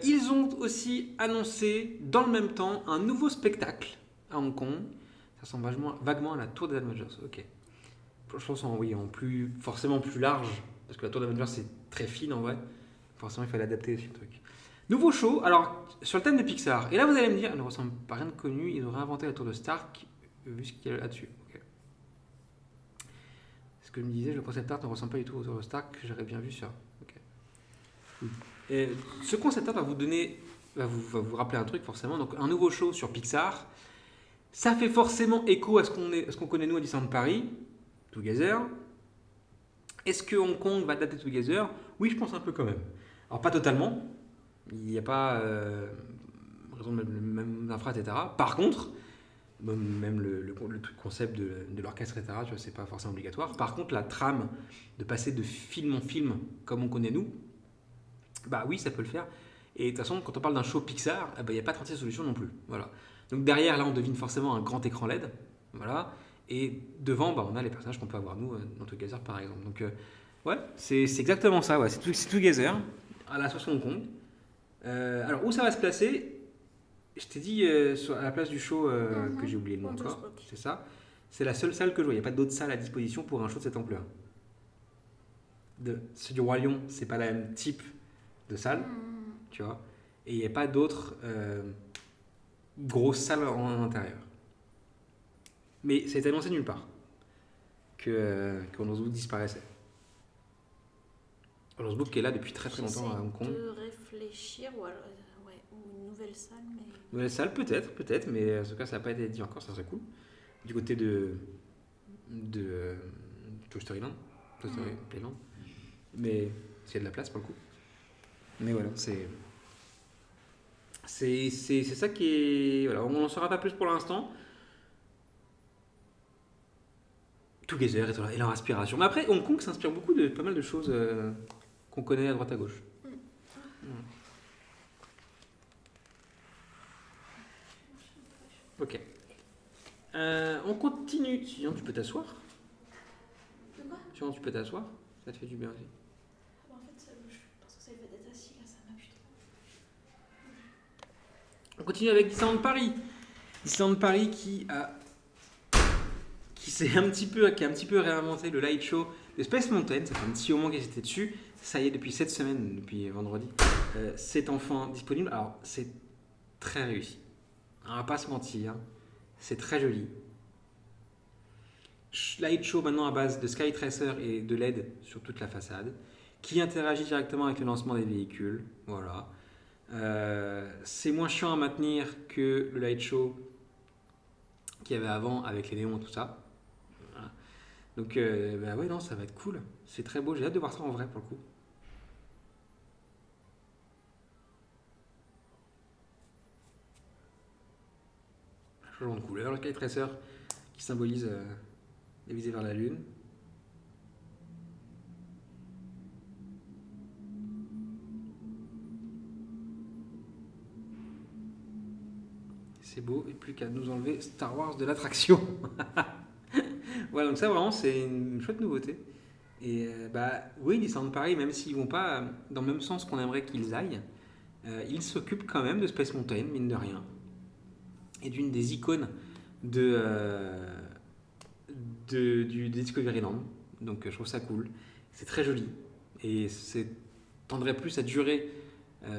Ils ont aussi annoncé dans le même temps un nouveau spectacle à Hong Kong. Ça ressemble vaguement à la tour des Avengers. Ok. Je pense forcément plus large, parce que la tour des Avengers c'est très fine en vrai. Forcément il fallait adapter aussi le truc. Nouveau show, alors sur le thème de Pixar. Et là vous allez me dire, elle ne ressemble pas à rien de connu, ils ont réinventé la tour de Stark, vu ce qu'il y a là-dessus. Okay. Ce que je me disais, le concept art ne ressemble pas du tout au tour de Stark, j'aurais bien vu ça. Okay. Et ce concept art va vous rappeler un truc forcément. Donc un nouveau show sur Pixar. Ça fait forcément écho à ce qu'on connaît nous à Disneyland Paris, Together. Est-ce que Hong Kong va adapter Together? Oui, je pense un peu quand même. Alors pas totalement. Il n'y a pas raison de même infra, etc. Par contre, même le concept de l'orchestre, etc. Tu vois, c'est pas forcément obligatoire. Par contre, la trame de passer de film en film comme on connaît nous. Bah oui, ça peut le faire. Et de toute façon, quand on parle d'un show Pixar, il n'y a pas 36 solutions non plus. Voilà. Donc derrière, là, on devine forcément un grand écran LED. Voilà. Et devant, on a les personnages qu'on peut avoir nous dans Together, par exemple. Donc, ouais, c'est exactement ça. Ouais. C'est Together, à la sauce Hong Kong. Alors, où ça va se placer? Je t'ai dit à la place du show que j'ai oublié le nom encore. C'est ça. C'est la seule salle que je vois. Il n'y a pas d'autre salle à disposition pour un show de cette ampleur. Celui du Roi Lion, c'est pas le même type de salle, tu vois, et il n'y a pas d'autres grosses salles en intérieur. Mais ça a été annoncé nulle part. que Wonders Book disparaissait. Wonders Book qui est là depuis très longtemps à Hong Kong. J'essaie de réfléchir, ou alors, ou une nouvelle salle, mais... Nouvelle salle, peut-être, mais en tout cas, ça n'a pas été dit encore, ça serait cool. Du côté de Toy Story Land, Toy Story Playland. Mais s'il y a de la place pour le coup. Mais voilà, c'est ça qui est... Voilà, on n'en saura pas plus pour l'instant. Together et leur inspiration. Mais après, Hong Kong s'inspire beaucoup de pas mal de choses qu'on connaît à droite à gauche. Ok. On continue. Sinon, tu peux t'asseoir. De quoi? Sinon, tu peux t'asseoir. Ça te fait du bien aussi. En fait, je pense que ça fait d'être assis, là, ça m'a plutôt... On continue avec Disneyland Paris. Disneyland Paris qui a un petit peu réinventé le light show de Space Mountain. Ça fait un petit moment qu'ils étaient dessus. Ça y est, depuis cette semaine, depuis vendredi, c'est enfin disponible. Alors, c'est très réussi. On va pas se mentir, c'est très joli. Light show maintenant à base de Sky Tracer et de LED sur toute la façade, qui interagit directement avec le lancement des véhicules. Voilà. C'est moins chiant à maintenir que le light show qu'il y avait avant avec les néons et tout ça. Voilà. Donc, ouais, non, ça va être cool. C'est très beau. J'ai hâte de voir ça en vrai pour le coup. Changement de couleur, le Sky Tracer qui symbolise les visées vers la Lune. C'est beau, et plus qu'à nous enlever Star Wars de l'attraction. Voilà, donc ça vraiment c'est une chouette nouveauté. Et oui, Disneyland Paris, même s'ils vont pas dans le même sens qu'on aimerait qu'ils aillent, ils s'occupent quand même de Space Mountain, mine de rien. Et d'une des icônes du Discoveryland. Donc je trouve ça cool. C'est très joli. Et c'est tendrait plus à durer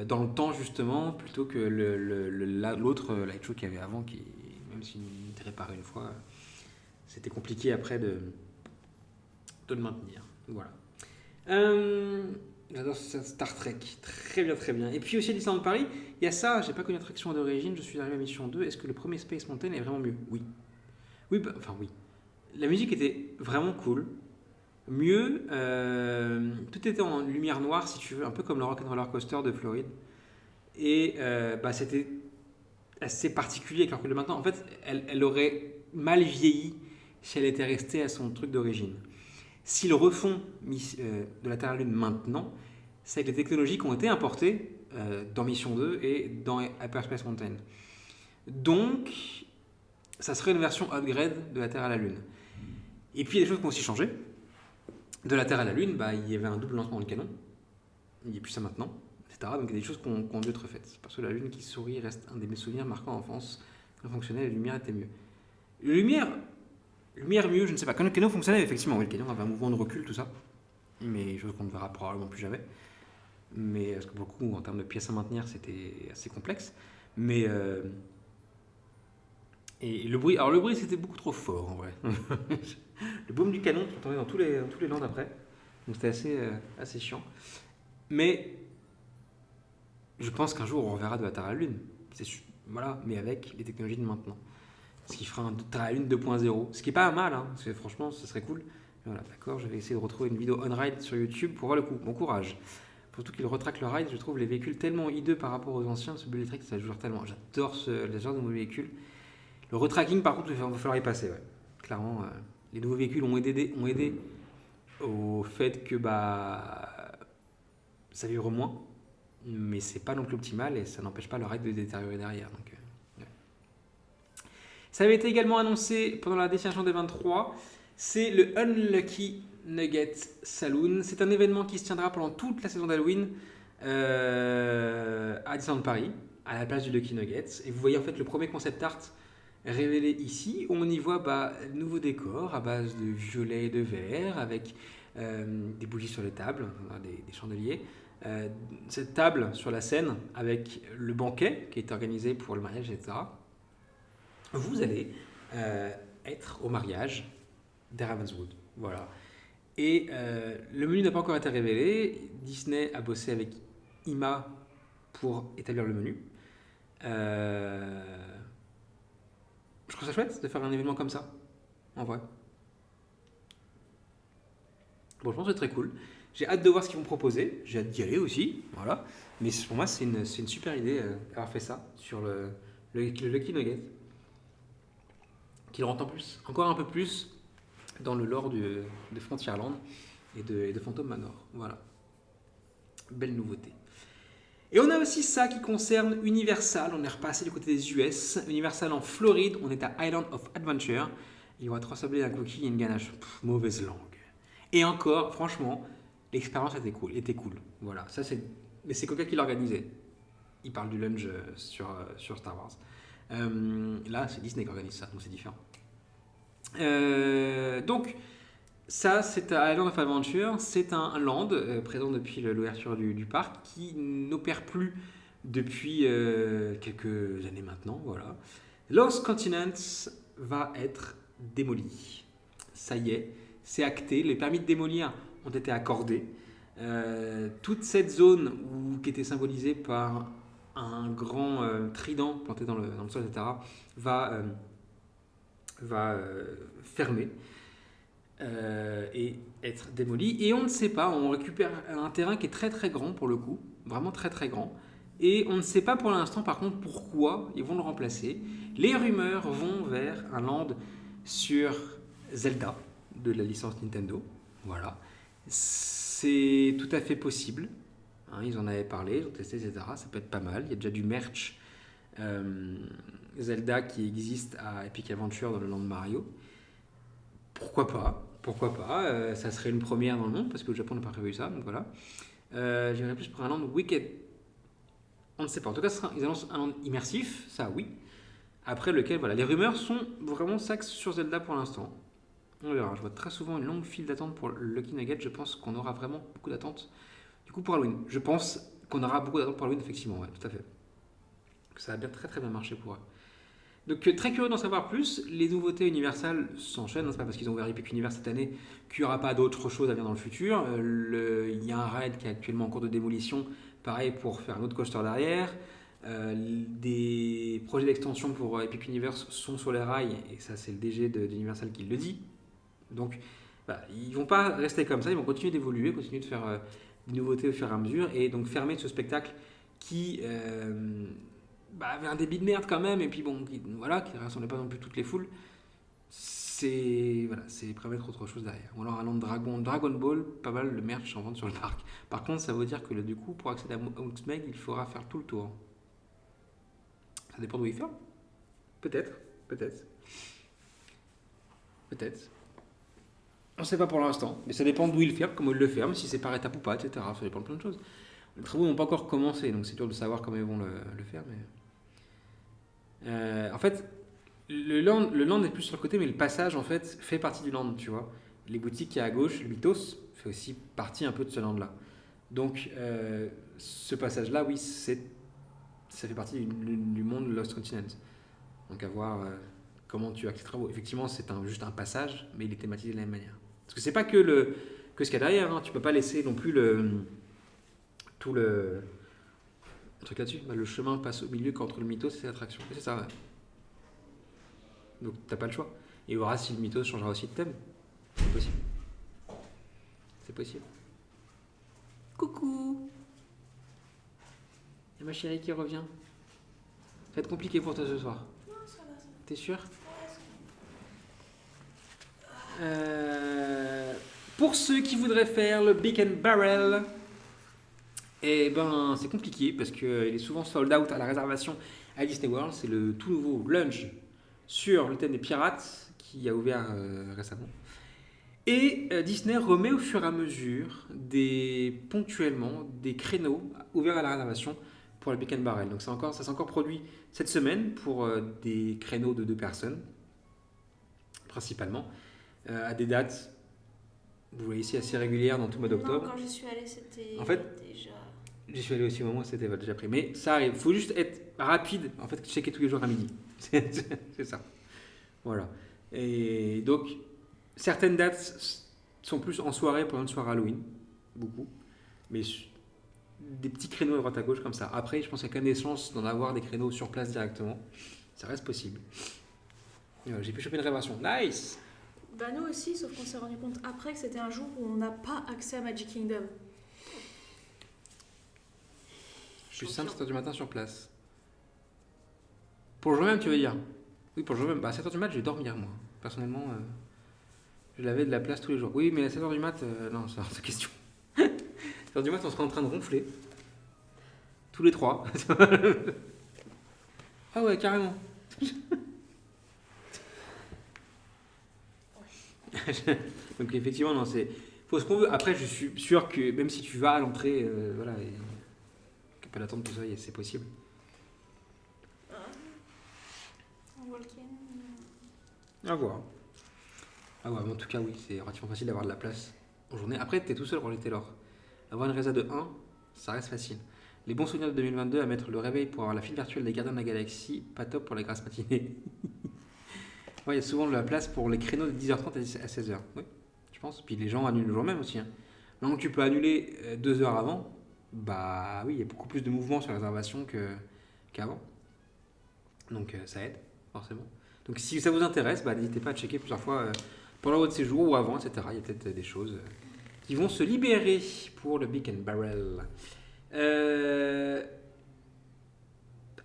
dans le temps justement, plutôt que l'autre light show qu'il y avait avant, qui, même s'il était réparé une fois, c'était compliqué après de le maintenir. Voilà. J'adore Star Trek, très bien, très bien. Et puis aussi à Disneyland Paris, il y a ça, j'ai pas connu l'attraction d'origine, je suis arrivé à Mission 2, est-ce que le premier Space Mountain est vraiment mieux? Oui. Oui. La musique était vraiment cool. Mieux, tout était en lumière noire si tu veux, un peu comme le Rock'n'Roller Coaster de Floride. Et c'était assez particulier alors que le maintenant, en fait, elle aurait mal vieilli si elle était restée à son truc d'origine. S'ils refont de la Terre à la Lune maintenant, c'est avec les technologies qui ont été importées dans Mission 2 et dans Hyperspace Mountain. Donc, ça serait une version upgrade de la Terre à la Lune. Et puis, il y a des choses qui ont aussi changé. De la Terre à la Lune, il y avait un double lancement de canon. Il n'y a plus ça maintenant, etc. Donc, il y a des choses qui ont dû être refaites. Parce que la Lune qui sourit reste un de mes souvenirs marquants en enfance. Quand fonctionnait, la lumière était mieux. Lumière mieux, je ne sais pas. Quand le canon fonctionnait, effectivement, oui, le canon avait un mouvement de recul, tout ça. Mais chose qu'on ne verra probablement plus jamais. Mais parce que pour le coup, en termes de pièces à maintenir, c'était assez complexe. Mais et le bruit, alors le bruit c'était beaucoup trop fort en vrai. Le boom du canon, tu l'entendais dans tous les lands après. Donc c'était assez chiant. Mais je pense qu'un jour on reverra de la Terre à la Lune. Voilà, mais avec les technologies de maintenant. Ce qui fera un Terre à la Lune 2.0. Ce qui est pas mal, hein, parce que franchement, ce serait cool. Voilà, d'accord, je vais essayer de retrouver une vidéo on-ride sur YouTube pour voir le coup. Bon courage. Surtout qu'il retraque le ride, je trouve les véhicules tellement hideux par rapport aux anciens. Ce Bullet Train, ça joue tellement. J'adore ce genre de nouveaux véhicules. Le retracking, par contre, il va falloir y passer. Ouais. Clairement, les nouveaux véhicules ont aidé au fait que ça vibre moins. Mais c'est pas non plus optimal et ça n'empêche pas le ride de détériorer derrière. Donc, ouais. Ça avait été également annoncé pendant la destination des 23. C'est le Unlucky Nugget Saloon. C'est un événement qui se tiendra pendant toute la saison d'Halloween à Disneyland Paris, à la place du Lucky Nugget. Et vous voyez en fait le premier concept art révélé ici. On y voit nouveaux décors à base de violet et de vert, avec des bougies sur les tables, des chandeliers. Cette table sur la scène avec le banquet qui est organisé pour le mariage, etc. Vous allez être au mariage des Ravenswood. Voilà. Et le menu n'a pas encore été révélé. Disney a bossé avec IMA pour établir le menu. Je trouve ça chouette de faire un événement comme ça, en vrai. Bon, je pense que c'est très cool. J'ai hâte de voir ce qu'ils vont proposer. J'ai hâte d'y aller aussi. Voilà. Mais pour moi, c'est une super idée d'avoir fait ça sur le Lucky Nugget. Qui le rentre en plus, encore un peu plus dans le lore de Frontierland et de Phantom Manor. Voilà. Belle nouveauté. Et on a aussi ça qui concerne Universal. On est repassé du côté des US. Universal en Floride, on est à Island of Adventure. Il va te ressembler un cookie et une ganache. Mauvaise langue. Et encore, franchement, l'expérience était cool. Voilà, ça c'est. Mais c'est Coca qui l'organisait. Il parle du lunch sur Star Wars. Là, c'est Disney qui organise ça, donc c'est différent. Donc, ça, c'est à Island of Adventure. C'est un land présent depuis l'ouverture du parc qui n'opère plus depuis quelques années maintenant. Voilà. Lost Continents va être démoli. Ça y est, c'est acté. Les permis de démolir ont été accordés. Toute cette zone qui était symbolisée par un grand trident planté dans le sol, etc., va fermer et être démoli. Et on ne sait pas, on récupère un terrain qui est très très grand pour le coup, vraiment très très grand. Et on ne sait pas pour l'instant par contre pourquoi ils vont le remplacer. Les rumeurs vont vers un land sur Zelda de la licence Nintendo. Voilà. C'est tout à fait possible. Hein, ils en avaient parlé, ils ont testé, etc. Ça peut être pas mal. Il y a déjà du merch Zelda qui existe à Epic Adventure dans le land de Mario. Pourquoi pas? Ça serait une première dans le monde parce que le Japon n'a pas prévu ça. Donc voilà. J'irais plus pour un land Wicked. On ne sait pas. En tout cas, ils annoncent un land immersif, ça oui. Après lequel, voilà, les rumeurs sont vraiment s'axent sur Zelda pour l'instant. On verra. Je vois très souvent une longue file d'attente pour Lucky Nugget. Je pense qu'on aura vraiment beaucoup d'attentes. Du coup, pour Halloween, je pense qu'on aura beaucoup d'attentes pour Halloween, effectivement, ouais, tout à fait. Ça a bien très très bien marché pour eux. Donc très curieux d'en savoir plus. Les nouveautés Universal s'enchaînent. Hein, c'est pas parce qu'ils ont ouvert Epic Universe cette année qu'il n'y aura pas d'autres choses à venir dans le futur. Il y a un raid qui est actuellement en cours de démolition. Pareil pour faire un autre coaster derrière. Des projets d'extension pour Epic Universe sont sur les rails. Et ça, c'est le DG d'Universal qui le dit. Donc ils ne vont pas rester comme ça. Ils vont continuer d'évoluer, continuer de faire des nouveautés au fur et à mesure. Et donc fermer ce spectacle qui... avait un débit de merde quand même, et puis bon, qui ne rassemblait pas non plus toutes les foules. C'est prémettre autre chose derrière. Ou alors un land Dragon Ball, pas mal de merch en vente sur le parc. Par contre, ça veut dire que du coup, pour accéder à Hogsmeade, il faudra faire tout le tour. Ça dépend d'où il ferme. Peut-être. On ne sait pas pour l'instant, mais ça dépend d'où il ferme, comment il le ferme, si c'est par étape ou pas, etc. Ça dépend de plein de choses. Les travaux n'ont pas encore commencé, donc c'est dur de savoir comment ils vont le faire. Mais en fait, le land est plus sur le côté, mais le passage en fait fait partie du land, tu vois. Les boutiques qui est à gauche, le Mythos, fait aussi partie un peu de ce land-là. Donc ce passage-là, oui, ça fait partie du monde Lost Continent. Donc à voir comment tu accéderas. Effectivement, c'est juste un passage, mais il est thématisé de la même manière. Parce que c'est pas que ce qu'il y a derrière, hein. Tu peux pas laisser non plus tout le truc là-dessus. Le chemin passe au milieu qu'entre le Mythos et l'attraction. Et c'est ça, ouais. Donc t'as pas le choix. Et il verra si le Mythos changera aussi de thème. C'est possible. Coucou. Il y a ma chérie qui revient. Ça va être compliqué pour toi ce soir. Non, ça va. T'es sûr? Pour ceux qui voudraient faire le Beak and Barrel, eh ben c'est compliqué parce qu'il est souvent sold out à la réservation à Disney World. C'est le tout nouveau lunch sur le thème des pirates qui a ouvert récemment. Et Disney remet au fur et à mesure ponctuellement des créneaux ouverts à la réservation pour le Beak and Barrel. Donc ça s'est encore produit cette semaine pour des créneaux de 2 personnes principalement à des dates, vous voyez ici, assez régulières dans tout le mois d'octobre. Non, quand j'y suis allée, c'était en fait, déjà... J'y suis allé aussi au moment où c'était déjà pris. Mais ça arrive, il faut juste être rapide, en fait, checker tous les jours à midi. C'est ça. Voilà. Et donc, Certaines dates sont plus en soirée pour une soirée Halloween, beaucoup. Mais des petits créneaux à droite à gauche comme ça. Après, je pense qu'il y a quand même des chances d'en avoir des créneaux sur place directement. Ça reste possible. Et voilà, j'ai pu choper une réservation. Nice! Bah nous aussi, sauf qu'on s'est rendu compte après que c'était un jour où on n'a pas accès à Magic Kingdom. Plus simple, 7h du matin sur place. Pour le jour même, tu veux dire? Oui, pour le jour même. Bah, à 7h du mat, je vais dormir, moi. Personnellement, je l'avais de la place tous les jours. Oui, mais à 7h du mat, non, c'est hors de question. 7h du mat, on sera en train de ronfler. Tous les trois. Ah ouais, carrément. Donc effectivement, non, c'est... Faut ce qu'on veut. Après, je suis sûr que même si tu vas à l'entrée, voilà, et... qu'il n'y a pas d'attente, tout ça, c'est possible. À voir. Ah ouais, mais en tout cas, oui, c'est relativement facile d'avoir de la place en journée. Après, t'es tout seul quand j'étais lors. Avoir une résa de 1, ça reste facile. Les bons souvenirs de 2022 à mettre le réveil pour avoir la file virtuelle des Gardiens de la Galaxie, pas top pour les grasses matinées. Ouais, il y a souvent de la place pour les créneaux de 10h30 à 16h. Oui, je pense. Puis les gens annulent le jour même aussi. Hein. Donc tu peux annuler 2 heures avant. Bah oui, il y a beaucoup plus de mouvement sur la réservation qu'avant. Donc ça aide, forcément. Donc si ça vous intéresse, bah, n'hésitez pas à checker plusieurs fois pendant votre séjour ou avant, etc. Il y a peut-être des choses qui vont se libérer pour le Big and Barrel.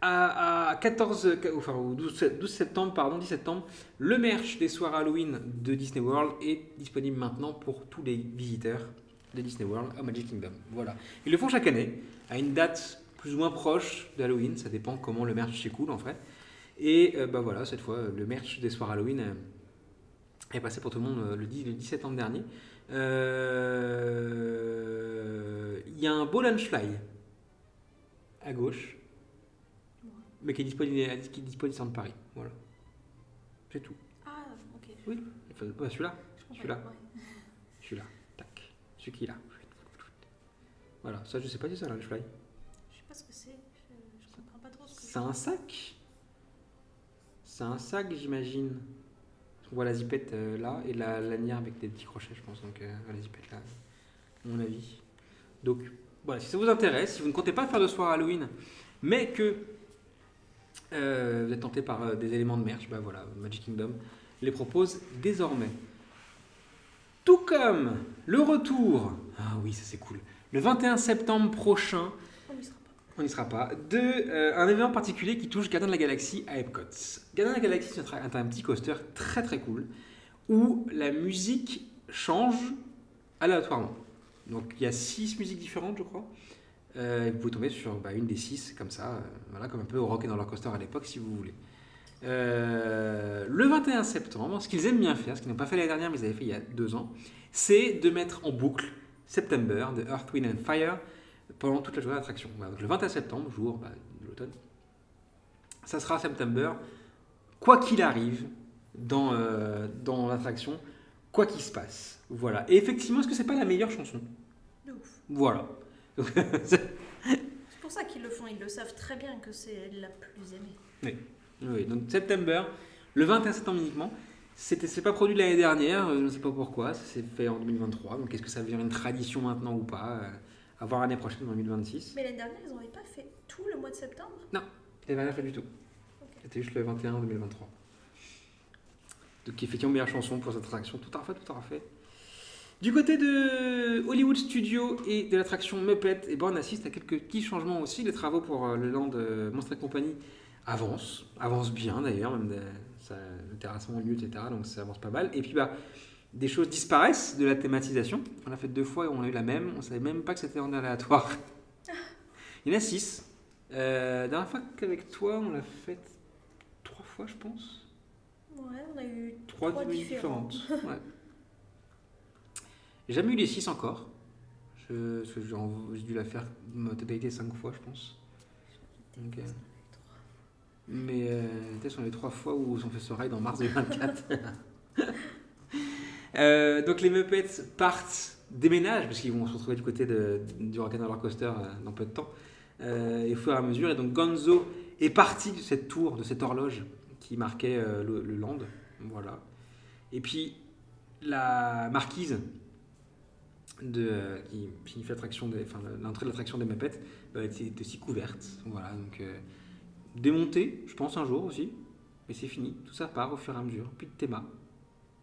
À 14, enfin, au 12 septembre, pardon, 10 septembre, le merch des soirées Halloween de Disney World est disponible maintenant pour tous les visiteurs de Disney World à Magic Kingdom. Voilà. Ils le font chaque année, à une date plus ou moins proche d'Halloween, ça dépend comment le merch s'écoule en fait. Et bah voilà, cette fois, le merch des soirs Halloween est passé pour tout le monde le 10 septembre dernier. Il y a un beau lunch fly à gauche, mais qui est disponible de Paris. Voilà. C'est tout. Ah, ok. Oui, enfin, celui-là. Celui-là. Ouais. Celui-là. Tac. Celui qui est là. Voilà, ça je sais pas si c'est un lunch fly. Je sais pas ce que c'est. Je comprends pas trop ce que C'est un sac. C'est un sac, j'imagine. On voit la zipette là et la lanière avec des petits crochets, je pense. Donc la zipette là, à mon avis. Donc voilà, si ça vous intéresse, si vous ne comptez pas faire de soirée Halloween, mais que vous êtes tenté par des éléments de merch, bah voilà, Magic Kingdom les propose désormais. Tout comme le retour, ah oui, ça c'est cool, le 21 septembre prochain. On n'y sera pas. Un événement particulier qui touche Gardiens de la Galaxie à Epcot. Gardiens de la Galaxie, c'est un petit coaster très très cool où la musique change aléatoirement. Donc il y a 6 musiques différentes, je crois. Vous pouvez tomber sur une des 6 comme ça, voilà, comme un peu au Rock and Roller Coaster à l'époque si vous voulez. Le 21 septembre, ce qu'ils aiment bien faire, ce qu'ils n'ont pas fait l'année dernière mais ils avaient fait il y a 2 ans, c'est de mettre en boucle September de Earth, Wind and Fire pendant toute la journée d'attraction. Voilà, donc le 21 septembre, jour de l'automne, ça sera September, quoi qu'il arrive dans l'attraction, quoi qu'il se passe. Voilà. Et effectivement, est-ce que c'est pas la meilleure chanson? De ouf. Voilà. C'est pour ça qu'ils le font, ils le savent très bien que c'est la plus aimée. Oui, donc September, le 21 septembre uniquement. C'est pas produit l'année dernière, je ne sais pas pourquoi, ça s'est fait en 2023. Donc est-ce que ça devient une tradition maintenant ou pas? À voir l'année prochaine, en 2026. Mais l'année dernière, ils n'avaient pas fait tout le mois de septembre? Non, ils n'avaient rien fait du tout. Okay. C'était juste le 21 2023. Donc effectivement, meilleure chanson pour cette attraction, tout à fait. Du côté de Hollywood Studios et de l'attraction Muppet, on assiste à quelques petits changements aussi. Les travaux pour le land Monster Company avancent bien d'ailleurs, même le terrassement est mieux, etc. Donc ça avance pas mal. Et puis des choses disparaissent de la thématisation. On l'a fait 2 fois et on a eu la même. On savait même pas que c'était en aléatoire. Il y en a 6. La dernière fois qu'avec toi, on l'a fait 3 fois, je pense. Ouais, on a eu 3 différentes. Ouais. J'ai jamais eu les 6 encore. J'ai dû la faire ma totalité 5 fois, je pense. Donc, mais ce sont les 3 fois où on fait ce ride en mars 2024. Donc les Muppets déménagent parce qu'ils vont se retrouver du côté du Rock and Roller Coaster dans peu de temps. Et au fur et à mesure. Et donc Gonzo est parti de cette tour, de cette horloge qui marquait le land. Voilà. Et puis la marquise qui signifie l'entrée de l'attraction des Muppets est aussi couverte. Voilà, donc démontée, je pense un jour aussi, mais c'est fini. Tout ça part au fur et à mesure. Puis de théma,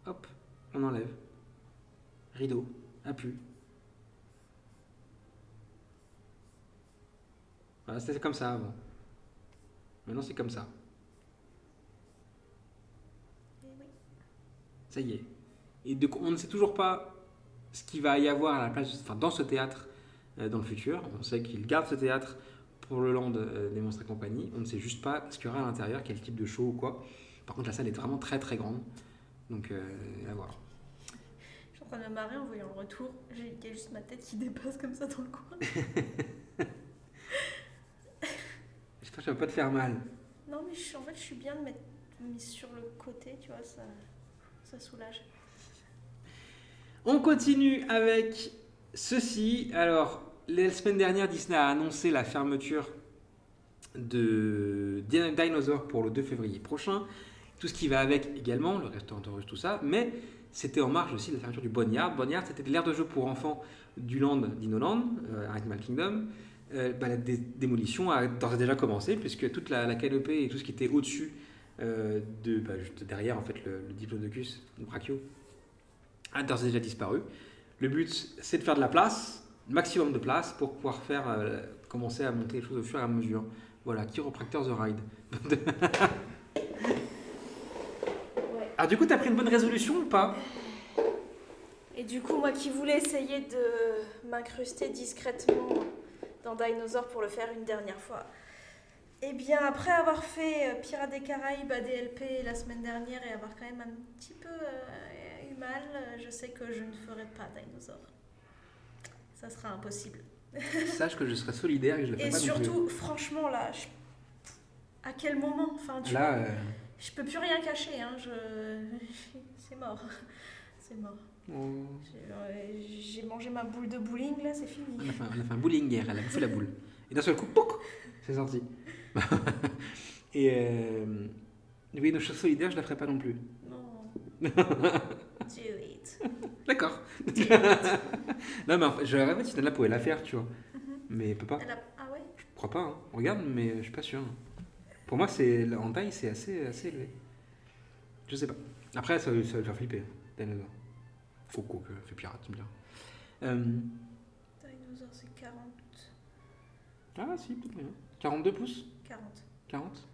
hop, on enlève. Rideau, à plus. Voilà, c'était comme ça avant. Maintenant c'est comme ça. Eh oui. Ça y est. Et donc, on ne sait toujours pas ce qu'il va y avoir à la place, dans ce théâtre dans le futur. On sait qu'il garde ce théâtre pour le land des Monstres et compagnie. On ne sait juste pas ce qu'il y aura à l'intérieur, quel type de show ou quoi. Par contre, la salle est vraiment très très grande. Donc, à voir. Je suis en train de me marrer en voyant le retour. J'ai juste ma tête qui dépasse comme ça dans le coin. J'espère que ça va pas te faire mal. Non, mais en fait, je suis bien de mettre mise sur le côté, tu vois, ça soulage. On continue avec ceci. Alors, la semaine dernière, Disney a annoncé la fermeture de Dinosaur pour le 2 février prochain. Tout ce qui va avec également, le restaurant russe, tout ça. Mais c'était en marge aussi de la fermeture du Boneyard. Boneyard, c'était l'aire de jeu pour enfants du land Dinoland, Animal Kingdom. La démolition a d'ores et déjà commencé, puisque toute la canopée et tout ce qui était au-dessus, juste derrière en fait le Diplodocus, le Brachio, a d'ores et déjà disparu. Le but, c'est de faire de la place, maximum de place, pour pouvoir commencer à monter les choses au fur et à mesure. Voilà, Chiropractor The Ride. Ouais. Alors du coup, t'as pris une bonne résolution ou pas? Et du coup, moi qui voulais essayer de m'incruster discrètement dans Dinosaur pour le faire une dernière fois, eh bien, après avoir fait Pirates des Caraïbes à DLP la semaine dernière et avoir quand même un petit peu eu mal, je sais que je ne ferai pas Dinosaur. Ça sera impossible. Sache que je serai solidaire et que je le ferai Et pas non plus. surtout, franchement, là, à quel moment? Enfin, tu vois, je peux plus rien cacher, hein. C'est mort. C'est mort. Oh. J'ai mangé ma boule de bowling, là, c'est fini. On a fait un bowling hier, elle a bouffé la boule. Et d'un seul coup, pouc, c'est sorti. Et oui, nos choses solidaires, je la ferai pas non plus. Non. Do it. D'accord. Non, mais en fait, je rêvais si Nana pouvait la faire, tu vois. Mais elle peut pas. Ah ouais? Je crois pas. Hein. Regarde, mais je suis pas sûr. Pour moi, en taille, c'est assez élevé. Je sais pas. Après, ça va le faire flipper. Dinosaur. Faut que fait pirate, tu me diras. Dinosaur, c'est 40. Ah, si, peut-être bien. 42 pouces 40. 40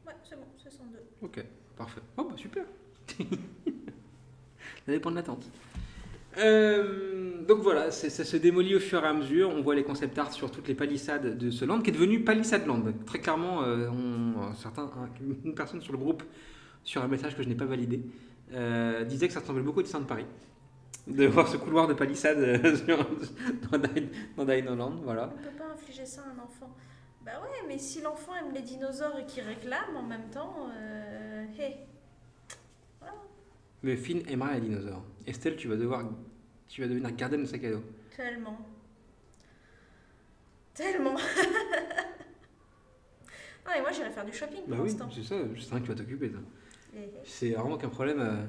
Ouais, c'est bon, c'est 102. Ok, parfait. Oh, bah super. Ça dépend de l'attente. Donc voilà, ça se démolit au fur et à mesure. On voit les concept art sur toutes les palissades de ce land qui est devenu Palisade Land. Très clairement, une personne sur le groupe, sur un message que je n'ai pas validé, disait que ça ressemblait beaucoup au Disneyland Paris. De voir ce couloir de palissade dans Dinoland, voilà. On ne peut pas infliger ça à un enfant. Bah ouais, mais si l'enfant aime les dinosaures et qu'il réclame en même temps, hey. Voilà. Mais Finn aimera les dinosaures. Estelle, tu vas devenir gardienne de sac à dos. Tellement. Tellement. Ah, et moi j'irai faire du shopping pour Bah oui, l'instant. c'est ça, je sais que tu vas t'occuper. Ça. Eh, C'est vraiment qu'un problème.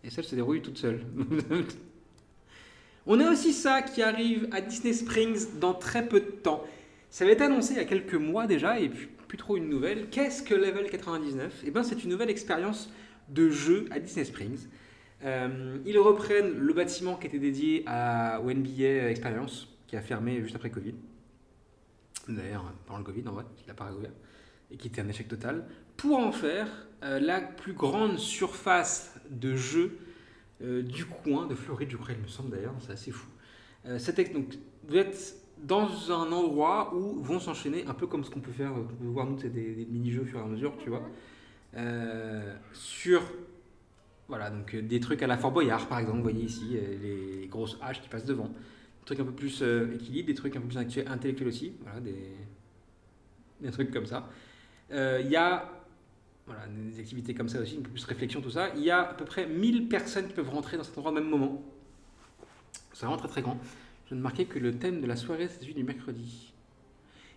Estelle se déroule toute seule. On a aussi ça qui arrive à Disney Springs dans très peu de temps. Ça avait été annoncé il y a quelques mois déjà et plus trop une nouvelle. Qu'est-ce que Level 99 ? Eh bien, c'est une nouvelle expérience de jeu à Disney Springs. Ils reprennent le bâtiment qui était dédié au NBA Experience, qui a fermé juste après Covid. D'ailleurs, pendant le Covid, en vrai, il n'a pas réouvert. Et qui était un échec total. Pour en faire la plus grande surface de jeu du coin, de Floride, je crois, il me semble d'ailleurs, c'est assez fou. Donc, vous êtes dans un endroit où vont s'enchaîner, un peu comme ce qu'on peut faire, on peut voir nous, c'est des mini-jeux au fur et à mesure, tu vois. Sur voilà, donc des trucs à la Fort Boyard par exemple, vous voyez ici les grosses haches qui passent devant, des trucs un peu plus équilibre, des trucs un peu plus intellectuels aussi, voilà, des trucs comme ça. Il y a des activités comme ça aussi, un peu plus réflexion, tout ça. Il y a à peu près 1000 personnes qui peuvent rentrer dans cet endroit au même moment. C'est vraiment très très grand. Je viens de marquer que le thème de la soirée c'est celui du mercredi.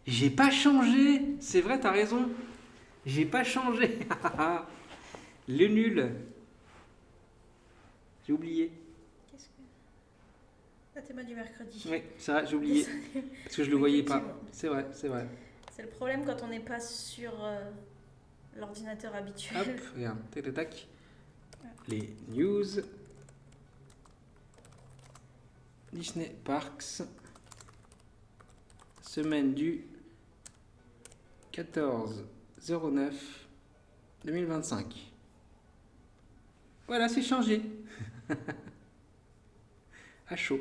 J'ai pas changé. C'est vrai, t'as raison. J'ai pas changé. Le nul. J'ai oublié. Qu'est-ce que... La théma du mercredi. Oui, c'est vrai, j'ai oublié. Désolée. Parce que je le voyais pas. Effectivement. C'est vrai, c'est vrai. C'est le problème quand on n'est pas sur l'ordinateur habituel. Hop, regarde, tac, tac, tac. Les news. Disney Parks. Semaine du 14/09/2025. Voilà, c'est changé. À chaud.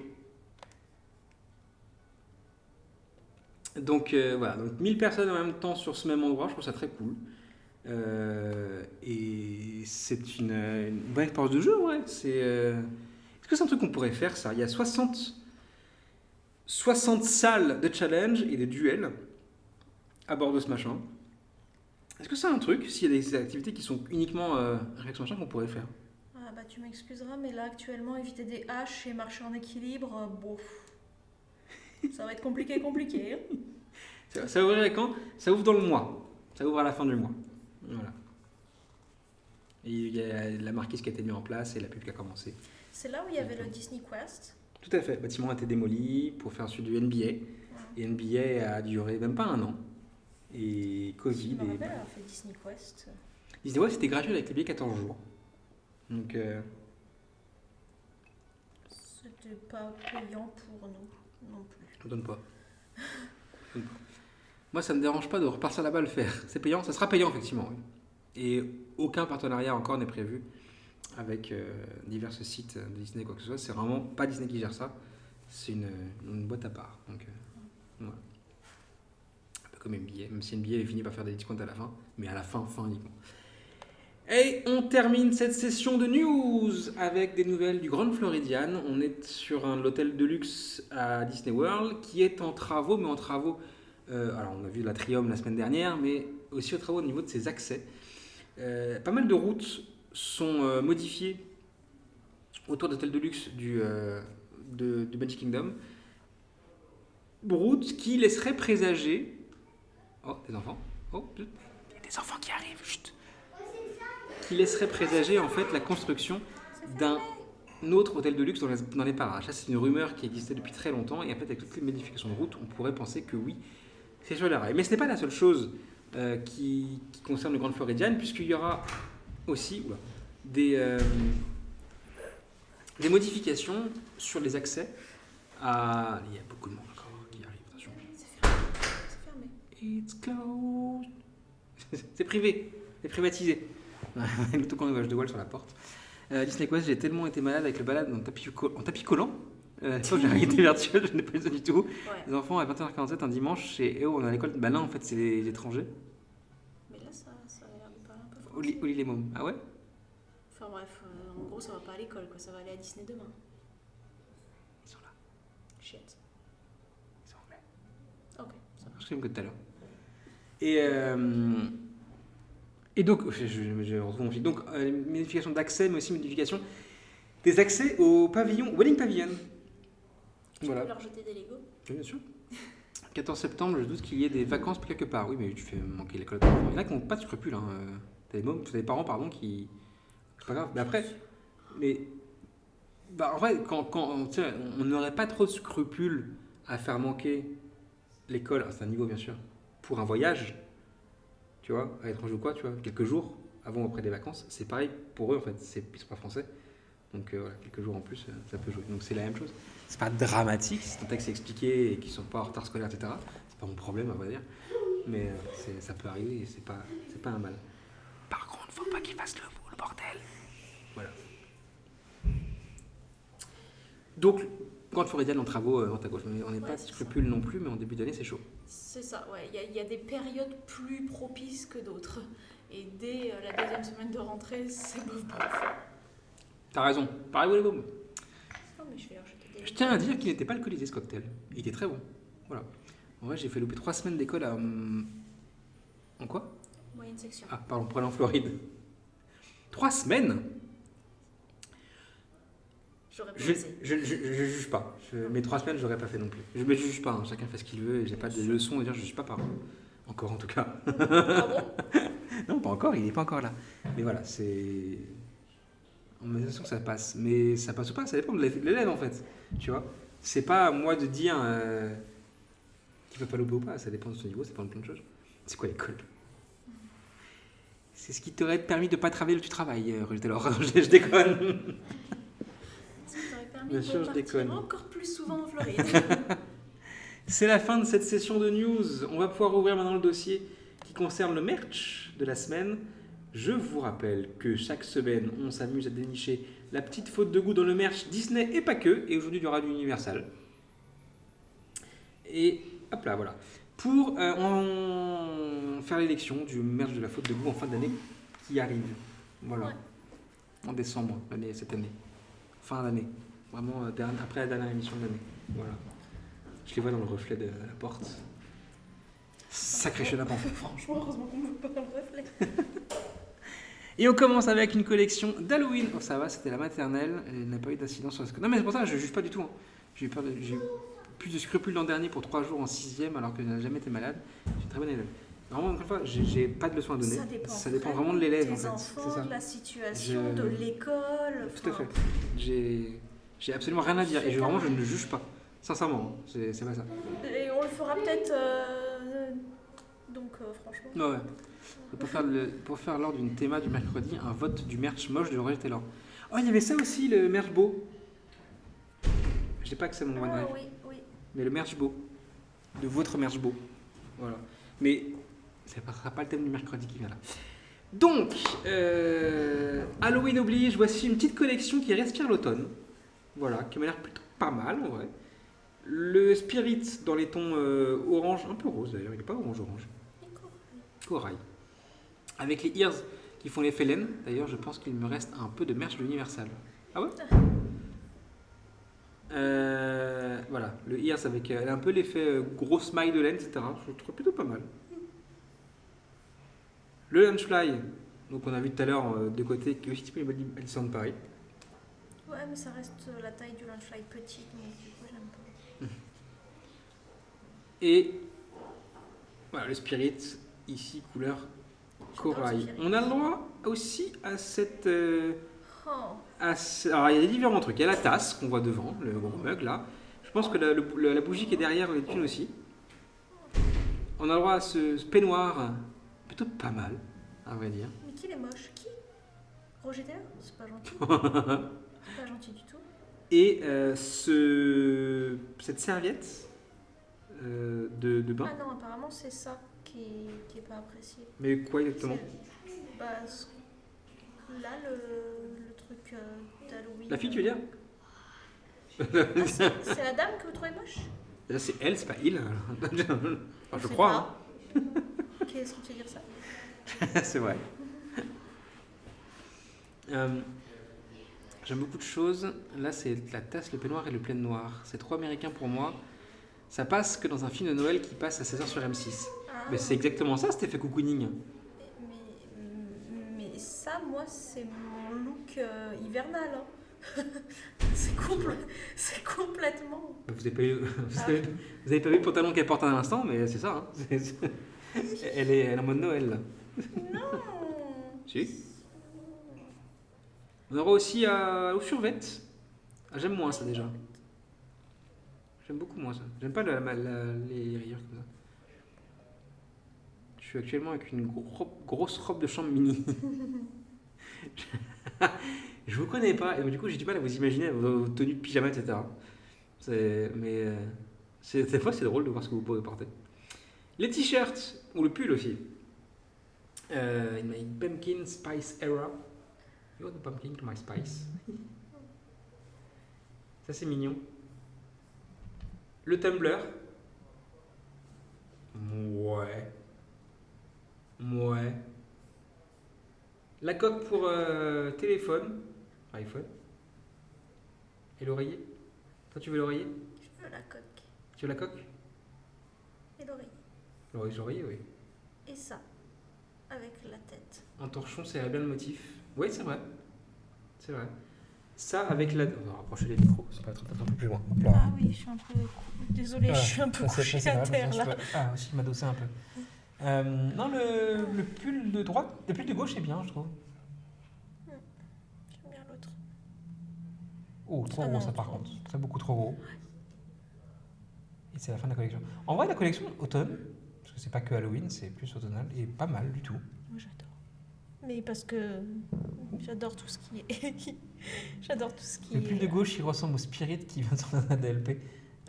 Donc voilà, donc 1000 personnes en même temps sur ce même endroit, je trouve ça très cool. Et c'est une bonne expérience de jeu, ouais. Est-ce que c'est un truc qu'on pourrait faire ça? Il y a 60 salles de challenge et de duels à bord de ce machin. Est-ce que c'est un truc, s'il y a des activités qui sont uniquement avec ce machin, qu'on pourrait faire? Ah bah tu m'excuseras, mais là actuellement, éviter des haches et marcher en équilibre, bof. Ça va être compliqué. Hein. Ça ouvrirait quand? Ça ouvre dans le mois. Ça ouvre à la fin du mois. Voilà. Et il y a la marquise qui a été mise en place et la pub qui a commencé. C'est là où il y avait le Disney Quest. Tout à fait. Le bâtiment a été démoli pour faire celui du NBA. Et NBA a duré même pas un an. Et Covid. Je me rappelle avoir fait Disney Quest. Disney Quest, c'était gratuit avec les billets 14 jours. Donc. C'était pas payant pour nous non plus. Je donne pas. Moi, ça me dérange pas de repartir là-bas le faire. C'est payant, ça sera payant effectivement. Oui. Et aucun partenariat encore n'est prévu avec divers sites de Disney quoi que ce soit. C'est vraiment pas Disney qui gère ça. C'est une boîte à part. Donc, voilà. Un peu comme NBA, même si NBA finit par faire des discounts à la fin, mais à la fin uniquement. Et on termine cette session de news avec des nouvelles du Grand Floridian. On est sur l'hôtel de luxe à Disney World qui est en travaux, mais en travaux. Alors on a vu l'Atrium la semaine dernière, mais aussi aux travaux au niveau de ses accès. Pas mal de routes sont modifiées autour de l'hôtel de luxe du Magic Kingdom. Routes qui laisseraient présager. Oh, des enfants. Oh, il y a des enfants qui arrivent. Chut. Qui laisserait présager en fait la construction d'un autre hôtel de luxe dans les parages. Ça, c'est une rumeur qui existait depuis très longtemps et en fait, avec toutes les modifications de route, on pourrait penser que oui, c'est sur les rails. Mais ce n'est pas la seule chose qui concerne le Grand Floridian, puisqu'il y aura aussi des modifications sur les accès à... Il y a beaucoup de monde encore qui arrive, attention. C'est fermé. It's closed. C'est privé, c'est privatisé. L'autocomplage de voile sur la porte. Disney Quest, j'ai tellement été malade avec le balade en tapis collant. Sauf que j'ai été virtuel, je n'ai pas eu ça du tout. Ouais. Les enfants à 20h47 un dimanche, chez on est à l'école. Bah là, en fait, c'est les étrangers. Mais là, ça a l'air de parler un peu Au français. lit les mômes. Ah ouais? Enfin bref, en gros, ça va pas à l'école, quoi. Ça va aller à Disney demain. Ils sont là, Shit. ils sont anglais. Ok, ça Je marche. sais même que tout à l'heure. Et donc, je retrouve mon fil. Donc, modification d'accès, mais aussi modification des accès au pavillon, Wedding Pavilion. Tu Voilà. peux leur jeter des Legos? Oui, bien sûr. 14 septembre, je doute qu'il y ait des vacances quelque part. Oui, mais tu fais manquer l'école. Il y en a qui n'ont pas de scrupules. Hein. T'as des parents, pardon, qui. C'est pas grave. Mais après, en vrai, tu sais, on n'aurait pas trop de scrupules à faire manquer l'école, c'est un niveau bien sûr, pour un voyage, tu vois, à l'étranger ou quoi, tu vois, quelques jours avant ou après des vacances. C'est pareil pour eux, en fait, ils sont pas français. Donc voilà, quelques jours en plus, ça peut jouer. Donc c'est la même chose. C'est pas dramatique, c'est un texte expliqué et qu'ils sont pas en retard scolaire, etc. C'est pas mon problème, à vrai dire. Mais ça peut arriver et c'est pas un mal. Par contre, faut pas qu'ils fassent le bordel. Voilà. Donc, Grande Floridian en travaux à gauche. On n'est pas de scrupules non plus, mais en début d'année, c'est chaud. C'est ça, ouais. Il y a des périodes plus propices que d'autres. Et dès la deuxième semaine de rentrée, c'est bof bof. T'as raison. Pareil, les mômes. Non, mais je vais leur jeter des Je tiens à dire qu'il n'était pas alcoolisé ce cocktail. Il était très bon. Voilà. En vrai, j'ai fait louper 3 semaines d'école à. En quoi? moyenne section. Ah, pardon, pour aller en Floride. 3 semaines? J'aurais pas Je, osé. je juge pas. Mes 3 semaines, j'aurais pas fait non plus. Je me juge pas, hein. Chacun fait ce qu'il veut et j'ai pas de leçons à dire, je suis pas parent. Encore en tout cas. Ah bon? Non, pas encore, il est pas encore là. Mais voilà, c'est. On a l'impression que ça passe. Mais ça passe ou pas, ça dépend de l'élève en fait. Tu vois? C'est pas à moi de dire qu'il peut pas louper ou pas, ça dépend de son niveau, ça dépend de plein de choses. C'est quoi l'école? C'est ce qui t'aurait permis de pas travailler où tu travailles, Roger Taylor. Je déconne. Ça t'aurait permis Bien de sûr, je partir déconne. encore plus souvent en Floride. C'est la fin de cette session de news. On va pouvoir ouvrir maintenant le dossier qui concerne le merch de la semaine. Je vous rappelle que chaque semaine, on s'amuse à dénicher la petite faute de goût dans le merch Disney et pas que. Et aujourd'hui, il y aura du Universal. Et hop là, voilà. Pour faire l'élection du merch de la faute de goût en fin d'année qui arrive. Voilà. Ouais. En décembre, cette année. Fin d'année. Vraiment, après la dernière émission de l'année. Voilà. Je les vois dans le reflet de la porte. Sacré chenapan. Franchement, heureusement qu'on ne voit pas dans le reflet. Et on commence avec une collection d'Halloween. Oh, ça va, c'était la maternelle. Elle n'a pas eu d'incident sur la... Non, mais c'est pour ça que je ne juge pas du tout. Hein. J'ai eu plus de scrupules l'an dernier pour 3 jours en 6e alors que je n'ai jamais été malade. J'ai une très bonne élève. Vraiment, encore une fois, j'ai pas de leçon à donner. Ça dépend vraiment de l'élève en des fait. enfants, C'est ça. de la situation, de l'école. Tout à fait. J'ai absolument rien à dire. Et vraiment, je ne juge pas. Sincèrement, hein. C'est pas ça. Et on le fera peut-être. Donc, franchement. Ouais. Et pour faire lors d'une théma du mercredi, un vote du merch moche de Roger Taylor. Oh, il y avait ça aussi, le merch beau. Je n'ai pas accès à mon OneDrive. Oui. Mais le merch beau. De votre merch beau. Voilà. Mais ça ne sera pas le thème du mercredi qui vient là. Donc, Halloween oblige, voici une petite collection qui respire l'automne. Voilà, qui m'a l'air plutôt pas mal en vrai. Le Spirit dans les tons orange, un peu rose d'ailleurs, il n'est pas orange-orange. Corail. Avec les ears qui font l'effet laine. D'ailleurs, je pense qu'il me reste un peu de merch de Universal. Ah ouais? Voilà, le ears avec elle a un peu l'effet gros smile de laine, etc. Je le trouve plutôt pas mal. Le Lunchfly, donc on a vu tout à l'heure de côté, qui est aussi disponible à Disneyland Paris. Ouais, mais ça reste la taille du Lunchfly petit, donc du coup, j'aime pas. Et voilà, le Spirit, ici couleur corail. On a le droit aussi à cette... Alors il y a différents trucs. Il y a la tasse qu'on voit devant, le gros mug là. Je pense que la bougie qui est derrière est une aussi. On a le droit à ce peignoir plutôt pas mal, à vrai dire. Mais qui est moche? Qui? Roger Taylor? C'est pas gentil. C'est pas gentil du tout. Et cette serviette de bain. Ah non, apparemment c'est ça qui est pas apprécié. Mais quoi exactement? Là, le truc d'Halloween. La fille, tu veux dire? C'est la dame que vous trouvez moche? Là, c'est elle, c'est pas il. Enfin, je sais crois. pas. Qu'est-ce qui te fait dire ça? Hein. C'est vrai. J'aime beaucoup de choses. Là, c'est la tasse, le peignoir et le plein noir. C'est trop américain pour moi. Ça passe que dans un film de Noël qui passe à 16h sur M6. Ah. Mais c'est exactement ça, cet effet cocooning. Mais ça, moi, c'est mon look hivernal. Hein. c'est complètement. Vous avez pas vu le pantalon qu'elle porte à l'instant, mais c'est ça. Hein. Elle est en mode Noël. Là. Non. Si. On aura aussi aux survettes. Ah, j'aime moins ça déjà. J'aime beaucoup moins ça. J'aime pas les rayures comme ça. Je suis actuellement avec une grosse robe de chambre mini. Je vous connais pas, et donc, du coup j'ai du mal à vous imaginer vos tenues de pyjama, etc. Des fois c'est drôle de voir ce que vous pouvez porter. Les t-shirts, ou le pull aussi. In my pumpkin spice era. You want the pumpkin to my spice? Ça c'est mignon. Le tumbler. Ouais. La coque pour téléphone. iPhone. Et l'oreiller. Toi tu veux l'oreiller? Je veux la coque. Tu veux la coque? Et l'oreiller. L'oreiller, oui. Et ça. Avec la tête. Un torchon, c'est bien le motif. Oui, c'est vrai. C'est vrai. Ça avec la... On va rapprocher les micros, c'est pas être un peu plus loin. Hop là. Ah oui, je suis un peu... Désolée, je suis un peu Ça, c'est couchée pas à grave, terre, je là. peux- Ah, aussi, m'adosser un peu. Non, le pull de droite, le pull de gauche est bien, je trouve. J'aime bien l'autre. Oh, trop Ah gros non, ça par trop. contre. Ça beaucoup trop gros. Et c'est la fin de la collection. En vrai, la collection automne, parce que c'est pas que Halloween, c'est plus automnal, et pas mal du tout. Moi, j'adore. Mais parce que j'adore tout ce qui est... J'adore tout ce qui Le pull de est... gauche, il ressemble au Spirit qui vient sur un ADLP.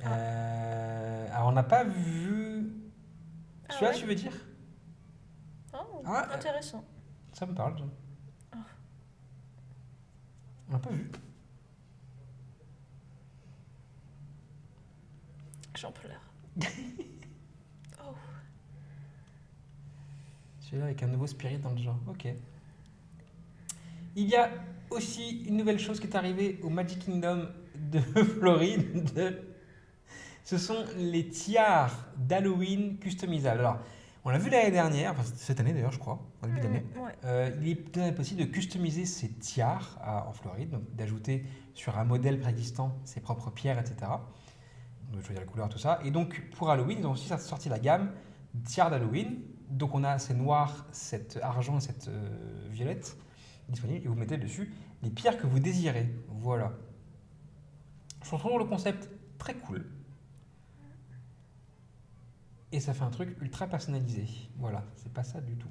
Alors, on n'a pas vu. Ah Celui-là, ouais tu veux dire? Oh, Ah, intéressant. Ça me parle. Ça. Oh. On n'a pas vu. J'en pleure. Oh. Celui-là avec un nouveau Spirit dans le genre. Ok. Il y a aussi une nouvelle chose qui est arrivée au Magic Kingdom de Floride. Ce sont les tiares d'Halloween customisables. Alors, on l'a vu l'année dernière, enfin cette année d'ailleurs, je crois, au début d'année. Ouais. Il est désormais possible de customiser ces tiares en Floride, donc d'ajouter sur un modèle préexistant ses propres pierres, etc. Donc, choisir la couleur, tout ça. Et donc, pour Halloween, ils ont aussi sorti la gamme tiares d'Halloween. Donc, on a ces noirs, cet argent et cette violette disponibles, et vous mettez dessus les pierres que vous désirez. Voilà. Je trouve le concept très cool. Et ça fait un truc ultra personnalisé. Voilà, c'est pas ça du tout.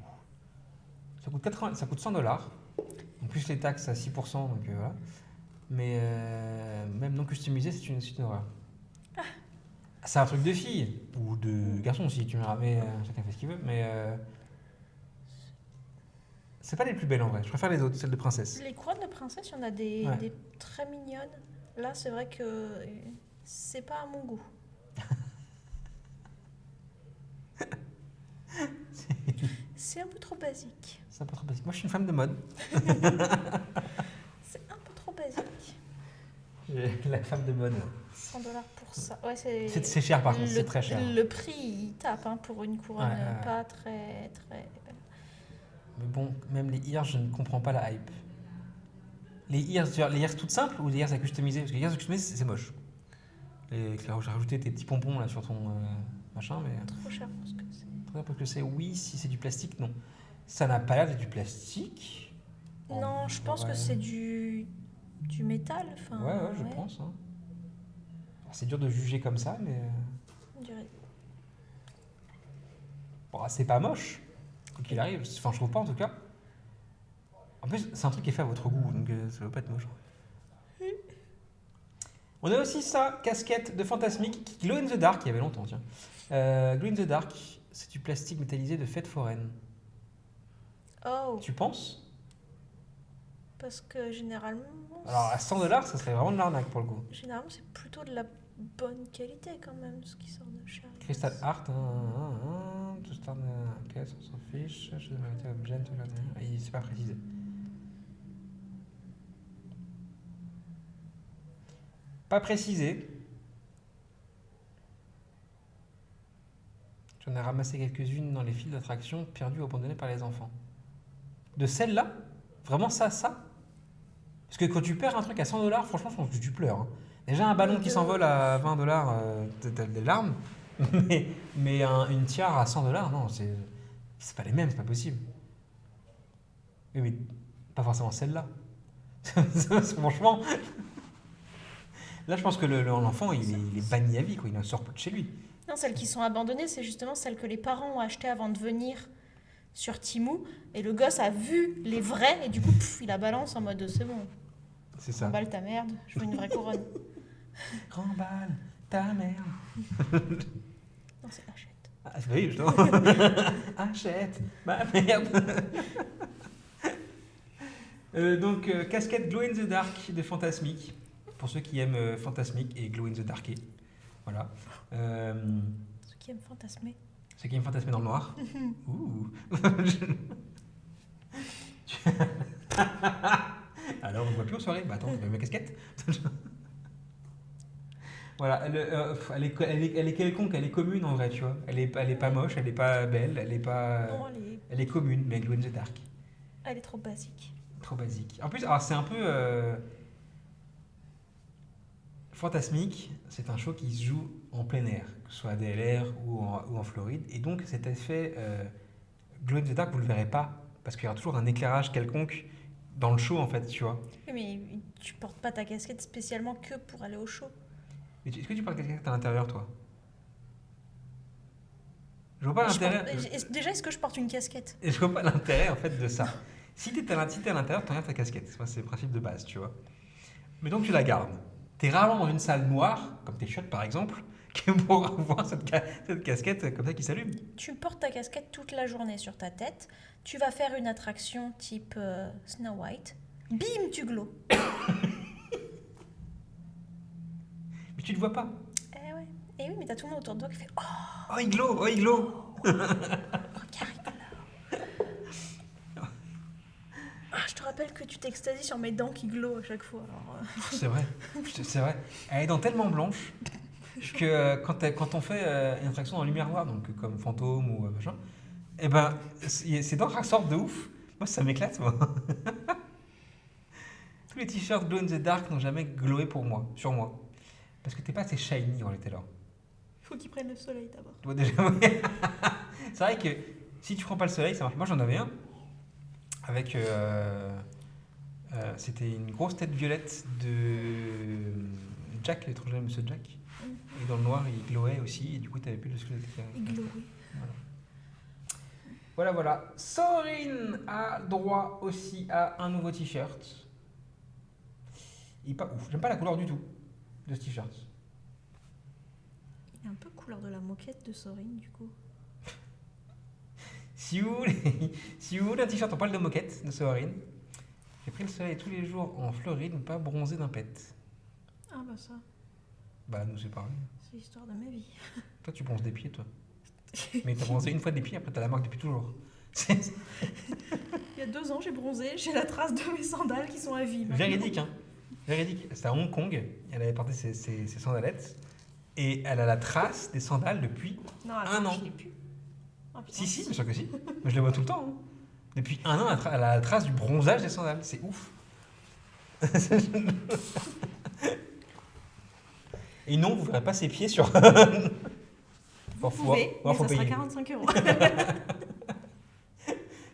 Ça coûte $100. En plus les taxes à 6%, donc voilà. Mais même non customisé, c'est une horreur. C'est un truc de fille, ou de garçon aussi, tu me diras, mais chacun fait ce qu'il veut. Mais c'est pas les plus belles en vrai, je préfère les autres, celles de princesse. Les couronnes de princesse, il y en a des, Ouais. des très mignonnes. Là, c'est vrai que c'est pas à mon goût. C'est un peu trop basique. C'est un peu trop basique. Moi je suis une femme de mode. C'est un peu trop basique. La femme de mode. $100 pour ça. Ouais, c'est... C'est cher par contre, c'est très cher. Le prix, il tape pour une couronne Ouais. pas très, très... Mais bon, même les ears, je ne comprends pas la hype. Les ears toutes simples ou les ears à customiser? Parce que les ears à customiser, c'est moche. J'ai rajouté tes petits pompons là sur ton machin, mais. Trop cher pour ce que c'est. Très parce que c'est oui, si c'est du plastique, non. Ça n'a pas l'air d'être du plastique. Non, je pense que c'est du métal. Enfin, Ouais, je pense. Hein. Alors, c'est dur de juger comme ça, mais. On dirait. Bon, c'est pas moche, quoi qu'il arrive. Enfin, je trouve pas en tout cas. En plus, c'est un truc qui est fait à votre goût, donc ça va pas être moche. On a aussi ça, casquette de Fantasmic qui glow in the dark, il y avait longtemps, tiens. Glow in the dark, c'est du plastique métallisé de fête foraine. Oh, Tu penses? parce que généralement... Alors à $100, ça serait vraiment de l'arnaque pour le coup. Généralement, c'est plutôt de la bonne qualité quand même, ce qui sort de chez Harry. Crystal Art, tout start ok, ça on s'en fiche. Je devrais être objet, c'est pas précisé. Pas précisé. J'en ai ramassé quelques-unes dans les files d'attraction perdues ou abandonnées par les enfants. De celle-là? Vraiment ça? Parce que quand tu perds un truc à $100, franchement, je pense que tu pleures. Hein. Déjà, un ballon qui s'envole à $20, t'as des larmes. Mais une tiare à $100, non, c'est pas les mêmes, c'est pas possible. Oui, mais pas forcément celle-là. Franchement, là, je pense que l'enfant, il est banni à vie, quoi. Il ne sort plus de chez lui. Non, celles qui sont abandonnées, c'est justement celles que les parents ont achetées avant de venir sur Temu. Et le gosse a vu les vraies et du coup, il la balance en mode c'est bon. C'est ça. Remballe ta merde, je veux une vraie couronne. Remballe ta merde. Non, c'est achète. Ah, oui, justement. Achète ma merde. Donc, casquette Glow in the Dark de Fantasmic. Pour ceux qui aiment Fantasmic et Glow in the Dark. Voilà. Ceux qui aiment fantasmer. Ceux qui aiment fantasmer dans le noir. Ouh. Alors, on ne voit plus en soirée. Bah attends, tu mets ma casquette. Voilà, elle est quelconque, elle est commune en vrai, tu vois. Elle est pas moche, elle est pas belle, elle est pas. Non, Elle est commune, mais Glow in the Dark. elle est trop basique. Trop basique. En plus, alors c'est un peu. Fantasmic, c'est un show qui se joue en plein air, que ce soit à DLR ou en Floride. Et donc cet effet Glow in the Dark, vous ne le verrez pas, parce qu'il y aura toujours un éclairage quelconque dans le show, en fait, tu vois. Oui, mais tu portes pas ta casquette spécialement que pour aller au show. Mais est-ce que tu parles de quelqu'un à l'intérieur, toi? Je vois pas l'intérêt. Déjà, est-ce que je porte une casquette? Et je vois pas l'intérêt, en fait, de ça. Si t'es à l'intérieur, tu regardes ta casquette. Moi, c'est le principe de base, tu vois. Mais donc, tu la gardes. T'es rarement dans une salle noire, comme tes chiottes, par exemple, qui pour avoir cette casquette comme ça qui s'allume. Tu portes ta casquette toute la journée sur ta tête. Tu vas faire une attraction type Snow White. Bim, tu glows. Mais tu le vois pas. Eh ouais. Et oui, mais t'as tout le monde autour de toi qui fait « Oh, Oh, il glow, oh, il glow. regarde là !» Je te rappelle que tu t'extasies sur mes dents qui glow à chaque fois. Alors, C'est vrai, c'est vrai. Elle est dents tellement blanches que quand on fait une attraction dans lumière noire, donc comme fantôme ou machin, et ben ces dents ressortent de ouf. Moi, ça m'éclate, moi. Tous les t-shirts Glow in the Dark n'ont jamais glowé sur moi. Parce que t'es pas assez shiny quand j'étais là. faut qu'ils prennent le soleil d'abord. Toi, déjà, c'est vrai que si tu prends pas le soleil, ça marche. Moi, j'en avais un avec. C'était une grosse tête violette de Jack, l'étranger Monsieur Jack. Et dans le noir, il glowait aussi. Et du coup, t'avais plus le squelette qui Il glow, oui. Voilà. Sorin a droit aussi à un nouveau t-shirt. Il est pas ouf. J'aime pas la couleur du tout de ce t-shirt. Il est un peu couleur de la moquette de Sorin, du coup. Si vous voulez un t-shirt en poil de moquette de Sorin, j'ai pris le soleil tous les jours en Floride, pas bronzé d'un pet. Ah bah ça, Bah, nous, c'est pareil. c'est l'histoire de ma vie. Toi, tu bronzes des pieds, toi. Mais t'as bronzé une fois des pieds, après t'as la marque depuis toujours. Il y a 2 ans, j'ai bronzé, j'ai la trace de mes sandales qui sont à vie. maintenant. Véridique, hein. Véridique. C'était à Hong Kong, elle avait porté ses sandalettes, et elle a la trace des sandales depuis Non, un an. je l'ai plus. Oh, putain, Si, bien sûr que si. Moi, je les vois tout le temps. Hein. Depuis un an, elle a la trace du bronzage des sandales. C'est ouf. Et non, vous ne verrez pas ses pieds sur... Vous pouvez, mais ça sera 45 €.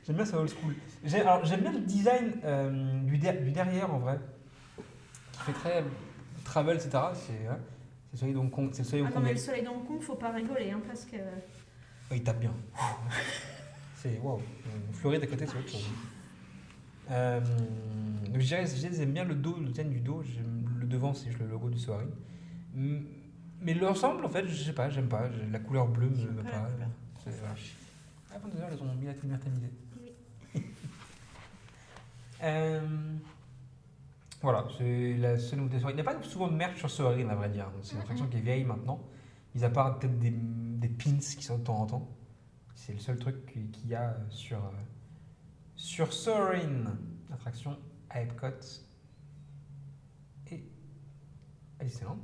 J'aime bien ça old school. J'aime bien le design du derrière en vrai, qui fait très travel, etc. C'est le soleil d'Hong Kong. C'est le soleil Ah non, mais le hongkongais. soleil d'Hong Kong, faut pas rigoler, hein, parce que... Oh, il tape bien. C'est wow. Floride à côté, c'est autre chose. Donc je dirais, j'aime bien le dos, le design du dos. Le devant, c'est le logo du soirée. Mais l'ensemble, en fait, je sais pas, j'aime pas. La couleur bleue me va pas. Voilà. Ah, 22h, ils ont mis la lumière tamisée. Oui. Voilà, c'est la seule nouveauté soirée. Il n'y a pas souvent de merch sur Soarin, à vrai dire. C'est une attraction qui est vieille maintenant. Mis à part peut-être des pins qui sortent de temps en temps. C'est le seul truc qu'il y a sur Soarin. Attraction à Epcot et à Disneyland.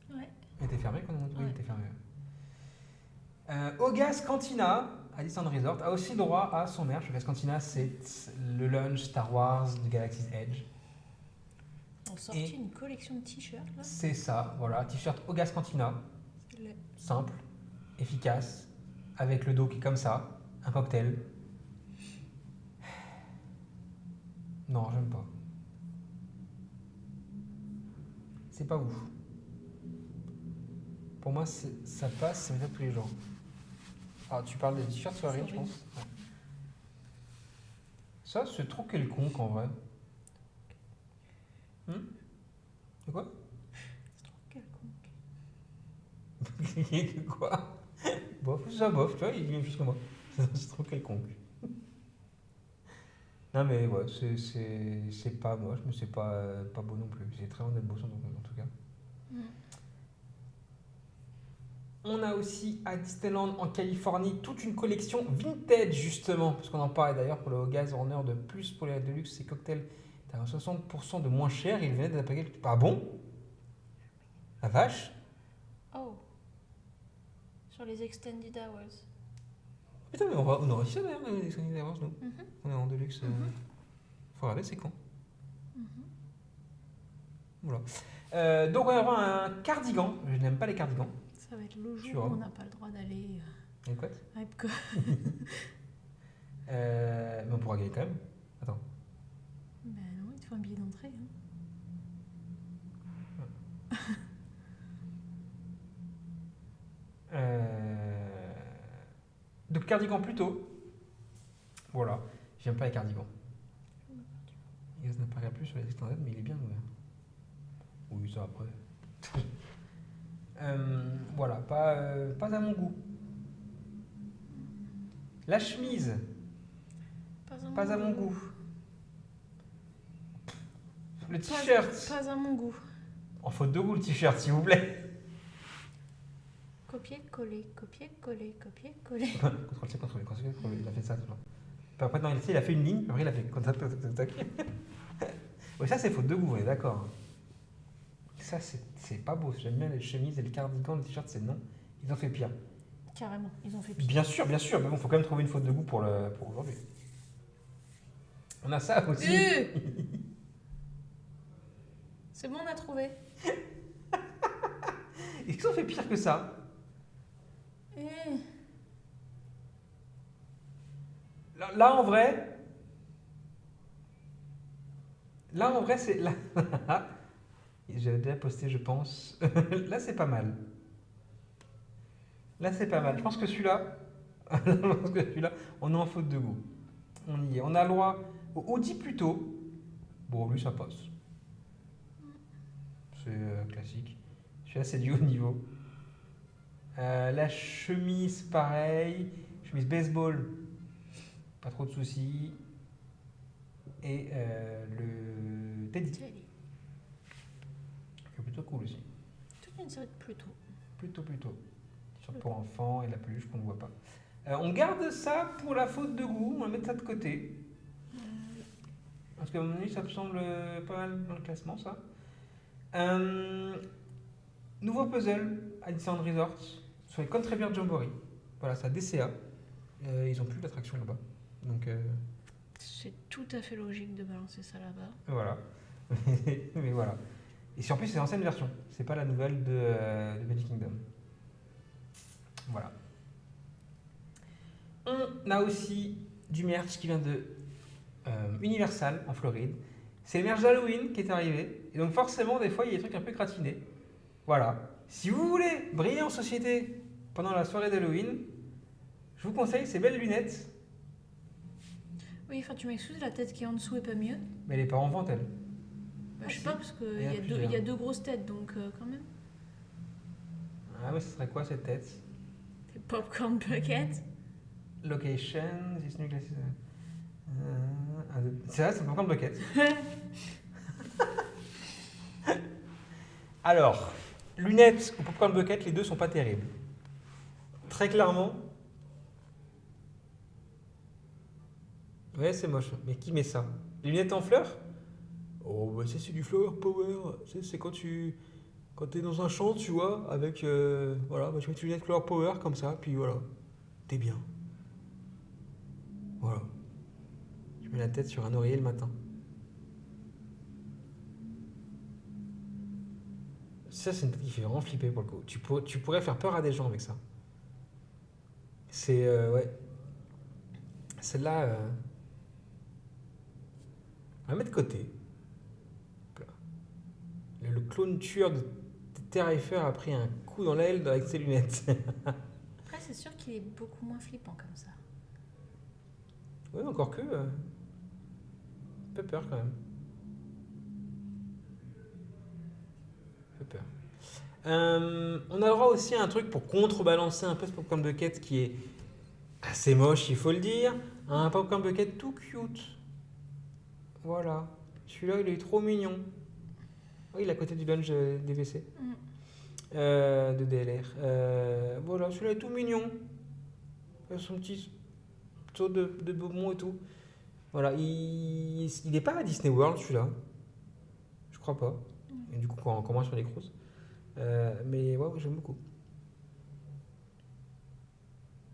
Ouais. Elle était fermée quand même. Oui, Ouais. elle était fermée. Ogas Cantina à Disneyland Resort a aussi droit à son merch. Ogas Cantina, c'est le lunch Star Wars de Galaxy's Edge. On sortit une collection de t-shirts, là. C'est ça, voilà. T-shirt Ogas Cantina. Simple, efficace, avec le dos qui est comme ça. Un cocktail. Non, j'aime pas. C'est pas ouf. Pour moi, ça passe, ça me fait tous les jours. Ah, tu parles des t-shirts soirée, je pense. Ouais. Ça, c'est trop quelconque en vrai. C'est quoi? C'est trop quelconque. Quoi? Bof, ça bof, tu vois, il vient juste comme moi. C'est trop quelconque. Non mais ouais, c'est pas moche, mais c'est pas beau non plus. C'est très loin d'être beau en tout cas. On a aussi à Disneyland en Californie toute une collection vintage justement, parce qu'on en parlait d'ailleurs pour le Ogas Horner de plus pour les Deluxe, ces cocktails, t'as 60% de moins cher, ils venaient d'appareiller. Ah bon? La vache? Oh. Sur les Extended Hours. Putain, mais on aura ça d'ailleurs, les Extended Hours, nous. On est en Deluxe. Faut regarder, c'est quand? Voilà. Donc on va avoir un cardigan. Je n'aime pas les cardigans. Ça va être le Tu jour vois. où on n'a pas le droit d'aller Epcot. à Epcot. Mais on pourra gagner quand même. Attends. Ben non, il te faut un billet d'entrée. Hein. Donc cardigan plutôt. Voilà. J'aime pas les cardigans. Il n'apparaît plus sur les extended, mais il est bien ouvert. Oui, ça après. Voilà, pas à mon goût. La chemise, pas à mon goût. Le t-shirt, Pas à mon goût. en faute de goût le t-shirt, s'il vous plaît. Copier-coller, copier-coller, copier-coller. Ctrl-C, Ctrl-V, il a fait ça tout le temps. Puis après, non, il a fait une ligne, après il a fait tac, tac, tac, tac. Oui, ça c'est faute de goût, on est d'accord. Ça c'est pas beau, j'aime bien les chemises et le cardigan, le t-shirt c'est non. Ils ont fait pire. Carrément, ils ont fait pire. Bien sûr, mais bon, faut quand même trouver une faute de goût pour aujourd'hui. On a ça aussi. C'est bon, on a trouvé. Est-ce qu'ils ont fait pire que ça? Là, en vrai, c'est là. J'avais déjà posté, je pense. Là, c'est pas mal. Là, c'est pas mal. Je pense que celui-là, on est en faute de goût. On y est. On a le droit au Audi plutôt. Bon, lui, ça passe. C'est classique. Celui-là, c'est du haut niveau. La chemise, pareil. Chemise baseball, pas trop de soucis. Et le Teddy, qui est plutôt cool aussi. Toute une série de plutôt. Plutôt. T-shirt pour enfants et la peluche qu'on ne voit pas. On garde ça pour la faute de goût, on va mettre ça de côté. Parce qu'à mon avis, ça me semble pas mal dans le classement, ça. Nouveau puzzle à Disneyland Resort sur les Country Bear Jamboree. Voilà, c'est à DCA. Ils ont plus d'attraction là-bas. Donc, C'est tout à fait logique de balancer ça là-bas. voilà. Mais voilà. Et en plus, c'est l'ancienne version. C'est pas la nouvelle de Magic Kingdom. Voilà. On a aussi du merch qui vient de Universal en Floride. C'est le merch d'Halloween qui est arrivé. Et donc forcément, des fois, il y a des trucs un peu gratinés. Voilà. Si vous voulez briller en société pendant la soirée d'Halloween, je vous conseille ces belles lunettes. Oui, enfin, tu m'excuses, la tête qui est en dessous est pas mieux. Mais elle n'est pas en vente, elle. Bah, je sais si. pas, parce qu'il Il y en a y, plusieurs. y a deux grosses têtes, donc quand même. Ah ouais, ce serait quoi cette tête? Des popcorn bucket. Location, this new glasses. C'est vrai, c'est un popcorn bucket. Alors, lunettes ou popcorn bucket, les deux sont pas terribles. Très clairement. Ouais, c'est moche. Mais qui met ça? Les lunettes en fleurs? Oh, bah c'est du flower power. C'est quand t'es dans un champ, tu vois, avec voilà, bah, tu mets tes lunettes flower power comme ça, puis voilà, t'es bien. Voilà. Tu mets la tête sur un oreiller le matin. Ça, c'est une tête qui fait vraiment flipper pour le coup. Tu pourrais faire peur à des gens avec ça. C'est ouais. Celle-là, on va mettre de côté. Le clown tueur de Terre Eiffel a pris un coup dans l'aile avec ses lunettes. Après, c'est sûr qu'il est beaucoup moins flippant comme ça. Oui, encore que. Un peu peur quand même. Un peu peur. On a le droit aussi à un truc pour contrebalancer un peu ce popcorn bucket qui est assez moche, il faut le dire. Un popcorn bucket tout cute. Voilà. Celui-là, il est trop mignon. Oui, il est à côté du lounge DVC. De DLR. Voilà, celui-là est tout mignon. Il a son petit saut de bonbons et tout. Voilà, il n'est pas à Disney World celui-là. Je crois pas. Et du coup, quand on commence sur les cruises. Mais ouais, j'aime beaucoup.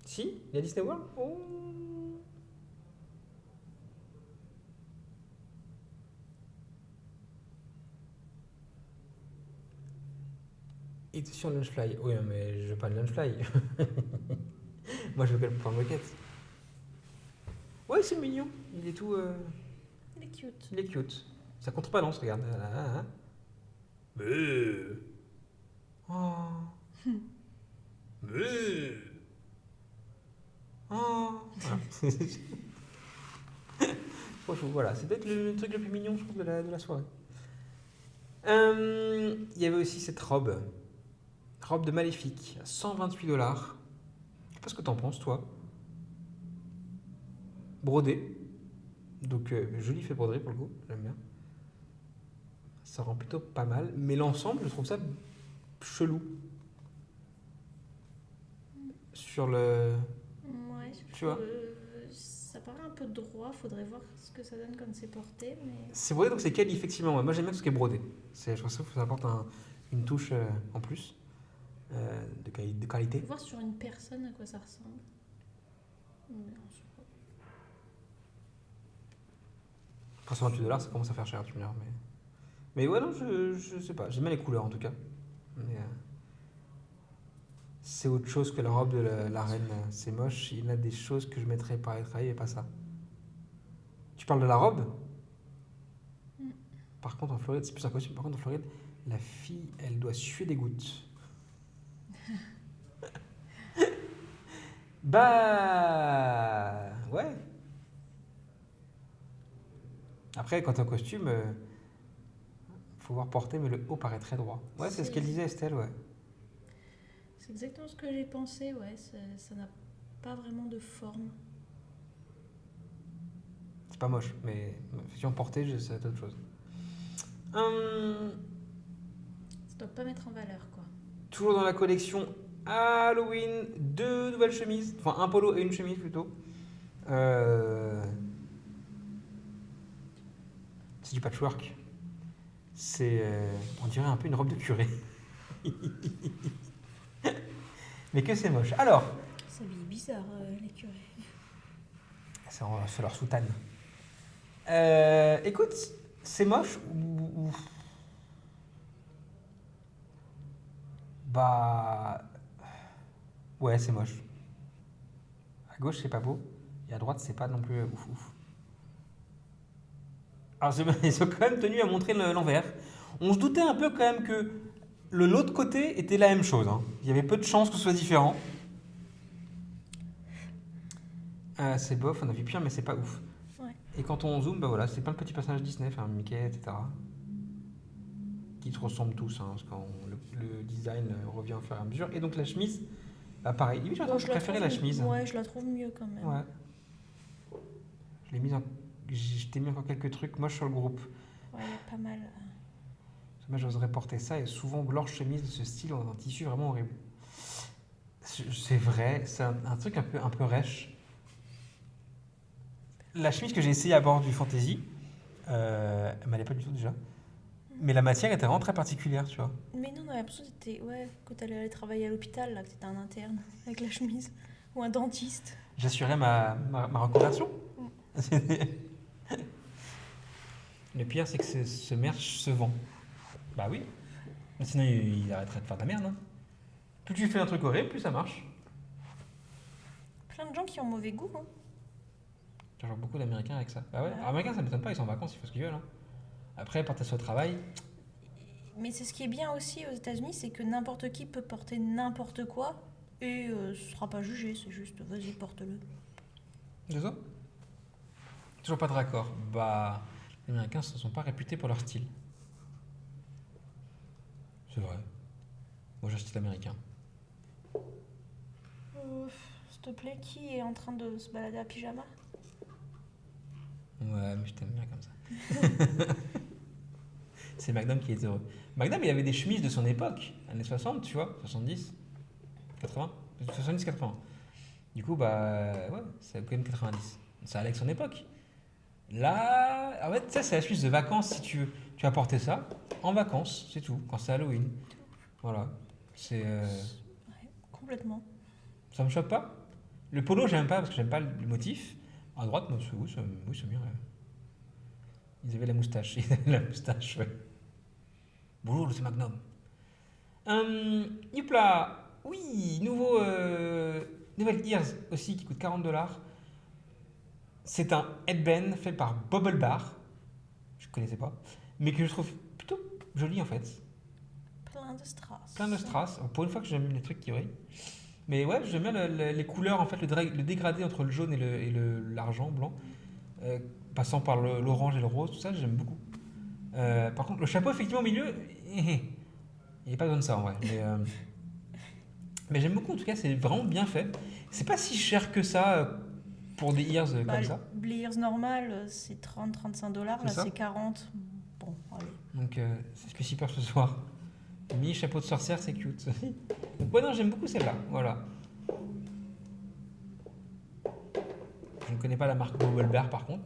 Si, il y a Disney World. Oh. Édition Lunchfly. Oui, mais je veux pas le Lunchfly. Moi, je veux que le point moquette. Ouais, c'est mignon. Il est tout. Il est cute. Il est cute. Ça contrebalance, regarde. Mais. Oh. Mais. Oh. Voilà. Franchement, voilà, c'est peut-être le truc le plus mignon, je trouve, de la soirée. Il y avait aussi cette robe. Robe de Maléfique, à 128 dollars. Je sais pas ce que t'en penses, toi. Brodé. Donc, joli fait broderie pour le coup, j'aime bien. Ça rend plutôt pas mal. Mais l'ensemble, je trouve ça chelou. Sur le. Ouais, Tu vois ça paraît un peu droit, faudrait voir ce que ça donne quand c'est porté, mais... C'est brodé, donc c'est quali, effectivement. Ouais. Moi, j'aime bien tout ce qui est brodé. Je trouve que ça apporte une touche en plus de qualité. Faut voir sur une personne à quoi ça ressemble. Mais non, je sais pas. Pour 128 dollars, ça commence à faire cher, tu me diras. Mais ouais, non, je sais pas. J'aime bien les couleurs en tout cas. Mais, c'est autre chose que la robe de la reine. C'est moche. Il y a des choses que je mettrais par les travailler et pas ça. Tu parles de la robe? Par contre, en Floride, c'est plus un costume. Par contre, en Floride, la fille, elle doit suer des gouttes. Bah. Ouais. Après, quand t'es en costume, faut voir porter, mais le haut paraît très droit. Ouais, c'est ce qu'elle disait, Estelle, ouais. C'est exactement ce que j'ai pensé, ouais. Ça n'a pas vraiment de forme. C'est pas moche, mais effectivement, porter, c'est autre chose. Ça doit pas mettre en valeur, quoi. Toujours dans la collection Halloween, 2 nouvelles chemises. Enfin, un polo et une chemise plutôt. C'est du patchwork. C'est, on dirait un peu une robe de curé. Mais que c'est moche. Alors, Ça s'habille bizarre, les curés. c'est leur soutane. Écoute, c'est moche ou... Bah... Ouais, c'est moche. À gauche, c'est pas beau. Et à droite, c'est pas non plus ouf ouf. Alors, ils sont quand même tenus à montrer l'envers. On se doutait un peu quand même que l'autre côté était la même chose. Hein. Il y avait peu de chances que ce soit différent. C'est bof, on a vu pire, mais c'est pas ouf. Ouais. Et quand on zoome, bah voilà, c'est plein de petits personnages Disney, enfin Mickey, etc. Qui se ressemblent tous, hein, parce que le design revient au fur et à mesure. Et donc la chemise, bah pareil. Limite, je préférais la chemise. Ouais, je la trouve mieux quand même. Ouais. Je l'ai mise en... Je t'ai mis encore quelques trucs moches sur le groupe. Ouais, il y a pas mal. Moi, j'oserais porter ça, et souvent, leur chemise de ce style, dans un tissu vraiment horrible. C'est vrai, c'est un truc un peu rêche. La chemise que j'ai essayée à bord du Fantasy, elle m'allait pas du tout déjà. Mais la matière était vraiment très particulière, tu vois. Mais non, on avait l'impression que t'étais... Ouais, quand t'allais aller travailler à l'hôpital, là, que t'étais un interne avec la chemise. Ou un dentiste. J'assurais ma reconversion. Le pire, c'est que ce merch se vend. Bah oui. Sinon, il arrêterait de faire de la merde. Hein. Plus tu fais un truc horrible, plus ça marche. Plein de gens qui ont mauvais goût, hein. Tu vois beaucoup d'Américains avec ça. Bah ouais. Ouais. Alors, Américains, ça m'étonne pas, ils sont en vacances, ils font ce qu'ils veulent. Hein. Après, partent au travail. Mais c'est ce qui est bien aussi aux États-Unis, c'est que n'importe qui peut porter n'importe quoi et ce sera pas jugé, c'est juste vas-y, porte-le. C'est ça? Toujours pas de raccord. Bah, les Américains ne sont pas réputés pour leur style. C'est vrai. Moi, j'ai un style américain. S'il te plaît, qui est en train de se balader à pyjama? Ouais, mais je t'aime bien comme ça. C'est Magnum qui est heureux. Magnum, il avait des chemises de son époque, années 60, tu vois, 70, 80, 70, 80. Du coup, bah, ouais, c'est quand même 90. Ça allait avec son époque. Là, en fait, ça, c'est la chemise de vacances, si tu veux. Tu vas porter ça en vacances, c'est tout, quand c'est Halloween. Voilà. C'est. Ouais, complètement. Ça me choque pas. Le polo, j'aime pas parce que j'aime pas le motif. À droite, moi, oui, c'est bien. Ouais. Ils avaient la moustache. Ils avaient la moustache, ouais. Bonjour, c'est Magnum. Youpla. Oui, nouvelle Ears aussi qui coûte $40. C'est un headband fait par Bubble Bar. Je ne connaissais pas. Mais que je trouve plutôt joli en fait. Plein de strass. Plein de strass. Pour une fois que j'aime les trucs qui brillent. Mais ouais, j'aime bien les couleurs, en fait, le dégradé entre le jaune et l'argent blanc, euh, passant par l'orange et le rose, tout ça, j'aime beaucoup. Par contre, le chapeau, effectivement, au milieu, il n'y a pas besoin de ça en vrai. Mais j'aime beaucoup, en tout cas, c'est vraiment bien fait. C'est pas si cher que ça pour des ears comme ça. Les ears normales, c'est 30-35$. Là, ça c'est 40. Bon, allez. Donc, c'est ce que j'y peur ce soir. Mini chapeau de sorcière, c'est cute. Donc, ouais, non, j'aime beaucoup celle-là. Voilà. Je ne connais pas la marque Bubble Bear par contre,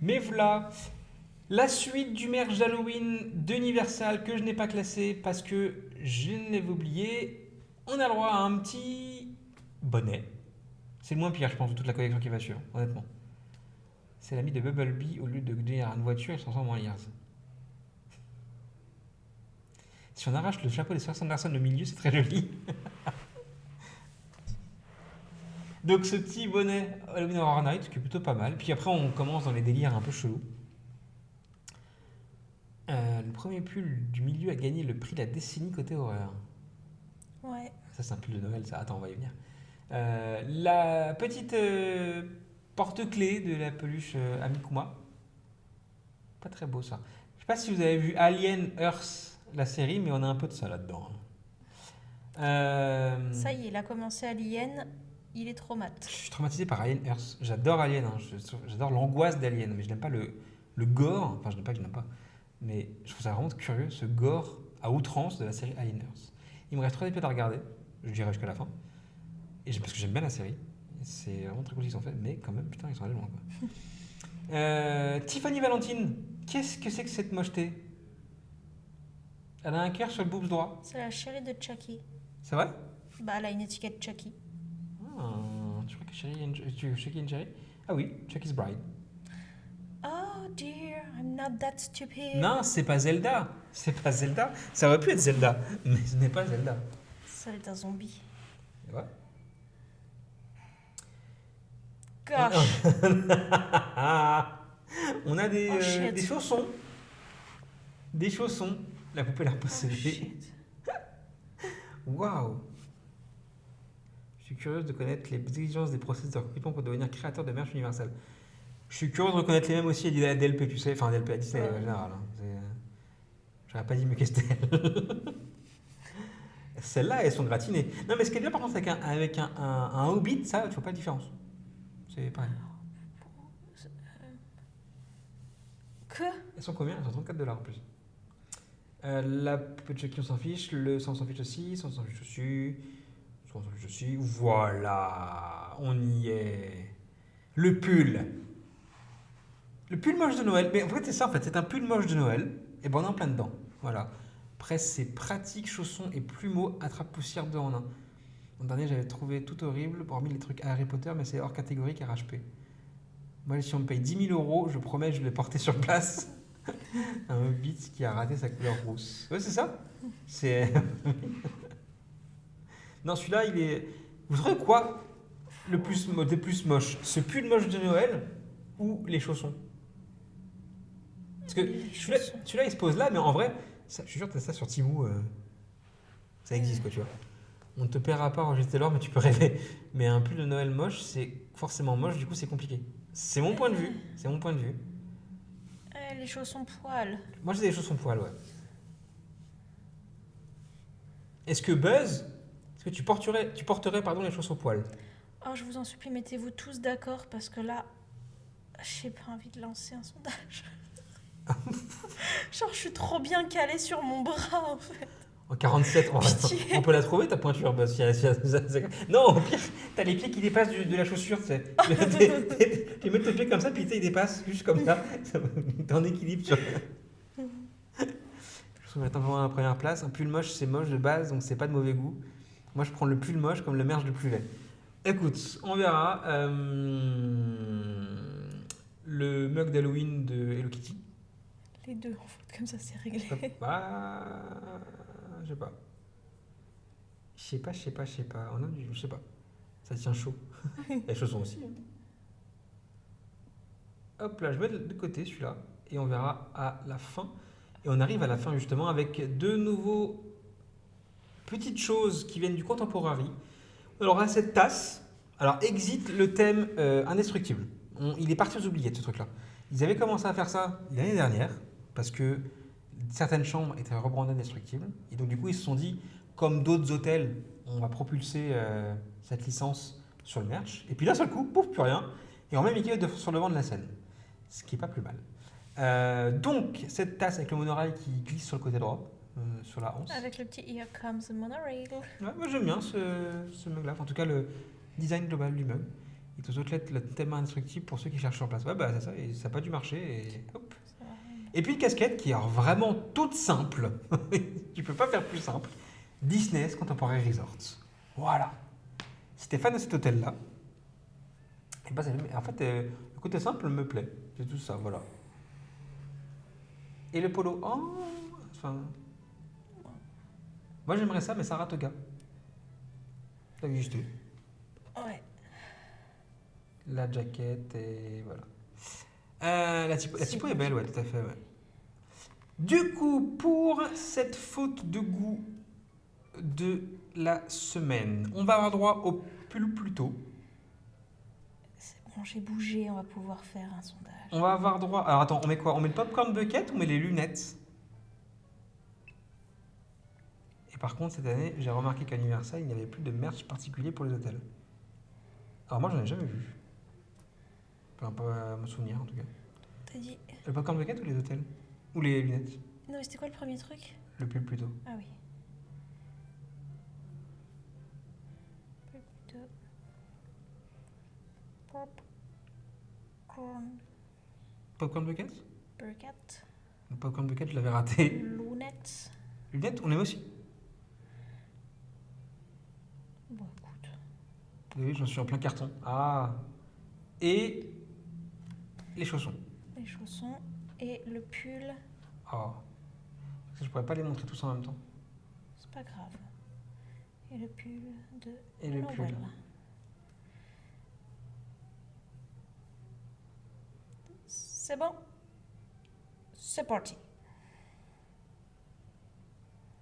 mais voilà. La suite du merch d'Halloween d'Universal que je n'ai pas classé parce que je l'avais oublié. On a le droit à un petit bonnet. C'est le moins pire, je pense, de toute la collection qui va suivre, honnêtement. C'est l'ami de Bumblebee. Au lieu de gagner une voiture, il se transforme en Ears. Si on arrache le chapeau des 60 personnes au milieu, c'est très joli. Donc ce petit bonnet Halloween Horror Night qui est plutôt pas mal. Puis après on commence dans les délires un peu chelous. Le premier pull du milieu a gagné le prix de la décennie côté horreur. Ouais. Ça c'est un pull de Noël ça. Attends on va y venir. La petite porte-clés de la peluche Amikuma. Pas très beau ça. Je sais pas si vous avez vu Alien Earth, la série, mais on a un peu de ça là-dedans. Ça y est, il a commencé Alien, il est trop mat. Je suis traumatisé par Alien Earth. J'adore Alien, hein. J'adore l'angoisse d'Alien, mais je n'aime pas le gore. Enfin, je n'aime pas que je n'aime pas. Mais je trouve ça vraiment curieux, ce gore à outrance de la série Alien Earth. Il me reste 3 épisodes à regarder, je dirais jusqu'à la fin. Parce que j'aime bien la série. C'est vraiment très cool ce qu'ils ont fait, mais quand même, putain, ils sont allés loin. Quoi. Tiffany Valentine, qu'est-ce que c'est que cette mocheté? Elle a un cœur sur le boobs droit. C'est la chérie de Chucky. C'est vrai? Bah, elle a une étiquette Chucky. Tu crois que Chucky est une chérie? Ah oui, Chucky's Bride. Oh dear, I'm not that stupid. Non, c'est pas Zelda. C'est pas Zelda. Ça aurait pu être Zelda, mais ce n'est pas Zelda. C'est un zombie. Ouais. Gosh. On a des shit. chaussons. Des chaussons. La poupée l'a possédée. Shit. Waouh. Je suis curieuse de connaître les exigences des processus de recrutement pour devenir créateur de merch Universal. Je suis curieux de reconnaître les mêmes aussi à DLP, tu sais. Enfin, DLP à Disney en général. Hein. J'aurais pas dit mieux qu'Estelle. Celles-là, elles sont gratinées. Non, mais ce qui est bien par contre, c'est qu'avec un Hobbit, ça, tu vois pas de différence. C'est pareil. Que? Elles sont combien? Elles sont $34 en plus. La poupée de Chucky, on s'en fiche. Le ça, on s'en fiche aussi. Ça, on s'en fiche aussi. Ça, on s'en fiche aussi. Voilà. On y est. Le pull. Le pull moche de Noël. Mais en fait, c'est ça, en fait. C'est un pull moche de Noël. Et bon, on est en plein dedans. Voilà. Après, c'est pratique, chaussons et plumeaux, attrape-poussière 2 en 1. L'an dernier, j'avais trouvé tout horrible, hormis les trucs Harry Potter, mais c'est hors catégorie RHP. Moi, si on me paye 10 000 €, je promets, je vais porter sur place. Un Hobbit qui a raté sa couleur rousse. Ouais, c'est ça. C'est. Non, celui-là, il est. Vous trouvez quoi le plus moche? Ce pull moche de Noël ou les chaussons? Parce que celui-là, il se pose là, mais en vrai, ça, je suis sûr que tu as ça sur Temu. Ça existe, quoi, tu vois. On ne te paiera pas en jeter l'or, mais tu peux rêver. Mais un pull de Noël moche, c'est forcément moche, du coup, c'est compliqué. C'est mon point de vue. C'est mon point de vue. Les chaussons poils. Moi, j'ai des chaussons poils, ouais. Est-ce que Buzz, est-ce que tu porterais pardon, les chaussons poils? Oh, je vous en supplie, mettez-vous tous d'accord parce que là, j'ai pas envie de lancer un sondage. Genre, je suis trop bien calée sur mon bras en fait. En 47, on peut la trouver ta pointure, Buzz. Non, au pire, t'as les pieds qui dépassent de la chaussure, tu sais. Tu mets tes pieds comme ça, puis ils dépassent, juste comme ça. T'es en équilibre, tu vois. Je trouve attends, à la première place. Un pull moche, c'est moche de base, donc c'est pas de mauvais goût. Moi, je prends le pull moche comme le merch le plus laid. Écoute, on verra. Le mug d'Halloween de Hello Kitty. Les deux, en fait, comme ça, c'est réglé. Bah, je sais pas. Je sais pas. On a du, je sais pas. Ça tient chaud. Et les chaussons aussi. Hein. Hop là, je mets de côté celui-là. Et on verra à la fin. Et on arrive à la fin justement avec deux nouveaux petites choses qui viennent du Contemporary. Alors, on a cette tasse. Alors, exit le thème indestructible. Il est parti aux oubliettes, ce truc-là. Ils avaient commencé à faire ça l'année dernière, parce que certaines chambres étaient rebrandées indestructibles. Et donc, du coup, ils se sont dit, comme d'autres hôtels, on va propulser cette licence sur le merch. Et puis, d'un seul coup, pouf, plus rien. Et on met Mickey sur le devant de la scène. Ce qui est pas plus mal. Donc, cette tasse avec le monorail qui glisse sur le côté droit, sur la hanse. Avec le petit Here Comes the Monorail. Ouais, moi j'aime bien ce mug-là. Enfin, en tout cas, le design global du mug. Il est aux autres lettres, le thème indestructible pour ceux qui cherchent sur place. Ouais, bah c'est ça, et ça n'a pas dû marcher. Et hop. Et puis une casquette qui est vraiment toute simple. Tu peux pas faire plus simple. Disney's Contemporary Resorts. Voilà. Si t'es fan de cet hôtel-là, et bah, en fait, le côté simple me plaît. C'est tout ça, voilà. Et le polo, oh, enfin, moi j'aimerais ça, mais Saratoga. Ça existe. Ouais. La jaquette et voilà. La typo est belle, ouais, tout à fait. Ouais. Du coup, pour cette faute de goût de la semaine, on va avoir droit au pull plus tôt. C'est bon, j'ai bougé, on va pouvoir faire un sondage. On va avoir droit. Alors attends, on met quoi? On met le popcorn bucket ou on met les lunettes? Et par contre, cette année, j'ai remarqué qu'à Universal, il n'y avait plus de merch particulier pour les hôtels. Alors moi, j'en ai jamais vu. Enfin, pas à me souvenir en tout cas. T'as dit. Le popcorn bucket ou les hôtels? Ou les lunettes? Non, mais c'était quoi le premier truc? Le pull plutôt. Ah oui. Plutôt. Popcorn Popcorn bucket? bucket. Le popcorn bucket, je l'avais raté. Lunettes. Lunettes, on aime aussi. Bon, écoute. Oui, j'en suis en plein carton. Ah. Et les chaussons. Les chaussons et le pull. Oh. Parce que je pourrais pas les montrer tous en même temps. C'est pas grave. Et le pull de Et le Noël. pull. C'est bon. C'est parti.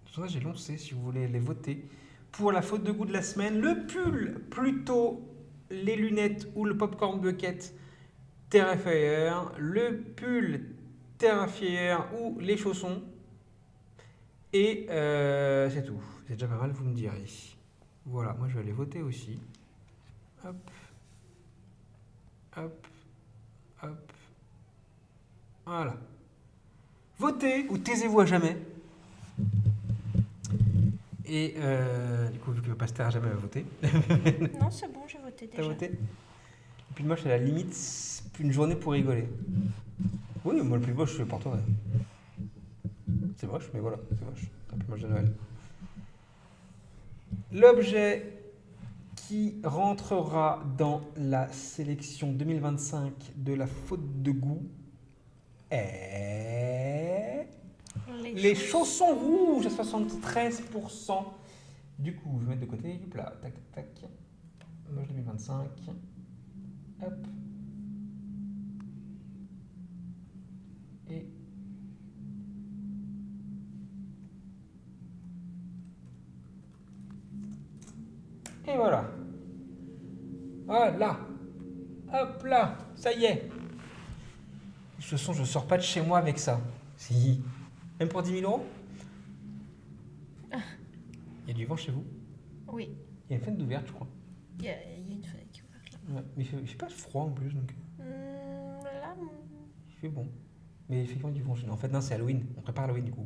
Tout ça, j'ai lancé si vous voulez les voter. Pour la faute de goût de la semaine, le pull, plutôt les lunettes ou le popcorn bucket Terrifier, le pull Terrifier ou les chaussons. Et c'est tout. C'est déjà pas mal, vous me direz. Voilà, moi je vais aller voter aussi. Hop. Hop. Hop. Voilà. Votez ou taisez-vous à jamais. Et du coup, vu que le pasteur à jamais va voter. Non, c'est bon, j'ai voté déjà. T'as voté? Le plus moche, c'est la limite, une journée pour rigoler. Oui, moi le plus moche, je porterai. C'est moche, mais voilà, c'est moche. C'est un plus moche de Noël. L'objet qui rentrera dans la sélection 2025 de la faute de goût est les chaussons rouges à 73%. Du coup, je vais mettre de côté. Hop là, tac, tac, tac. Moche 2025. Hop. Et voilà. Voilà. Hop là. Ça y est. De toute façon, je sors pas de chez moi avec ça. Si. Même pour 10 000 euros. Il y a du vent chez vous? Oui. Il y a une fenêtre ouverte, je crois. Il y a une fenêtre qui est ouverte là. Ouais, mais il fait pas froid en plus. Donc... Là, Il fait bon. Mais effectivement, du vent. En fait, non, c'est Halloween. On prépare Halloween du coup.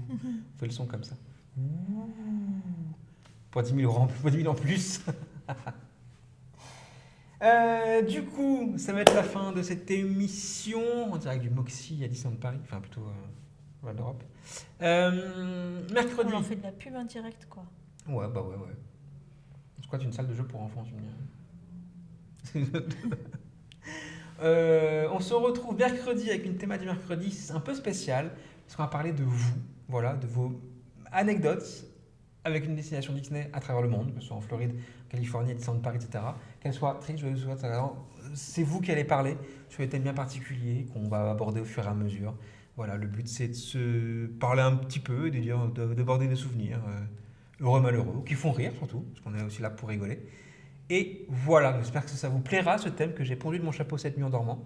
On fait le son comme ça. Pour 10 000 euros, pour 10 000 en plus. Du coup, ça va être la fin de cette émission en direct du Moxie à Disneyland Paris, enfin plutôt Val d'Europe. Mercredi. on en fait de la pub indirecte, quoi. Ouais, bah ouais. C'est quoi, une salle de jeu pour enfants, tu me dis? On se retrouve mercredi avec une thématique du mercredi. C'est un peu spécial parce qu'on va parler de vous, voilà, de vos anecdotes avec une destination Disney à travers le monde, que ce soit en Floride, en Californie, Disneyland Paris, etc. Qu'elle soit triste, joyeuse, etc. C'est vous qui allez parler sur des thèmes bien particuliers qu'on va aborder au fur et à mesure. Voilà, le but c'est de se parler un petit peu et de dire, d'aborder des souvenirs, heureux, malheureux, ou qui font rire surtout, parce qu'on est aussi là pour rigoler. Et voilà, j'espère que ça vous plaira ce thème que j'ai pondu de mon chapeau cette nuit en dormant.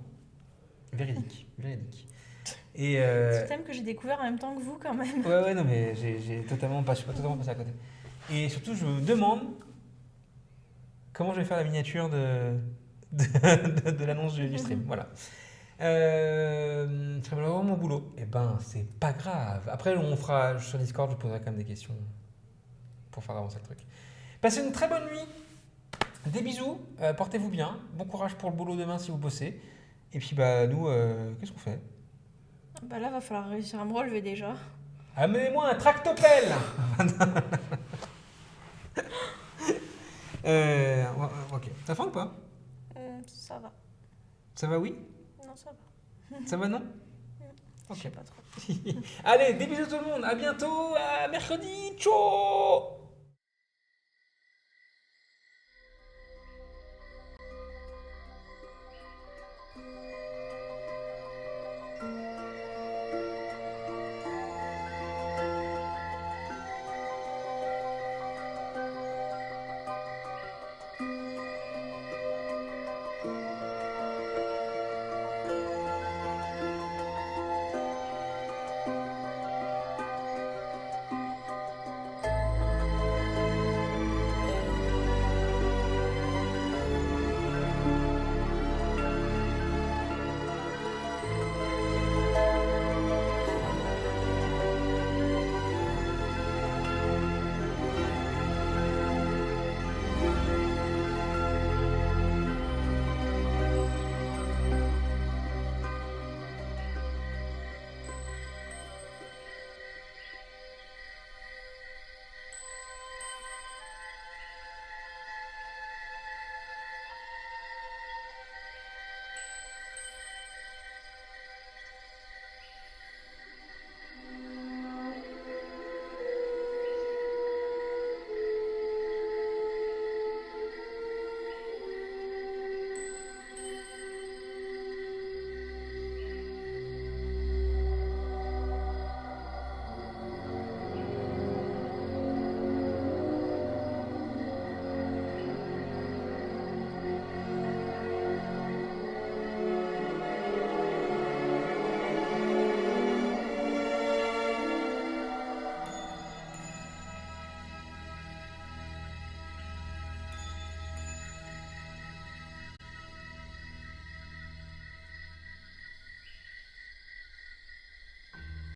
Véridique, véridique. Et Ce thème que j'ai découvert en même temps que vous quand même. ouais, non, mais j'ai totalement pas, je suis pas totalement passé à côté. Et surtout, je me demande comment je vais faire la miniature de l'annonce du stream. Voilà. Je ferai vraiment mon boulot. Eh ben, c'est pas grave. Après, on fera sur Discord, je poserai quand même des questions pour faire avancer le truc. Passez une très bonne nuit. Des bisous. Portez-vous bien. Bon courage pour le boulot demain si vous bossez. Et puis, bah, nous, qu'est-ce qu'on fait? Bah là, va falloir réussir à me relever déjà. Amenez-moi un tractopelle. Ok. Ça va ou pas? Ça va. Ça va, oui? Non, ça va. Ça va, non? Je sais pas trop. Allez, des bisous tout le monde. À bientôt. À mercredi. Ciao.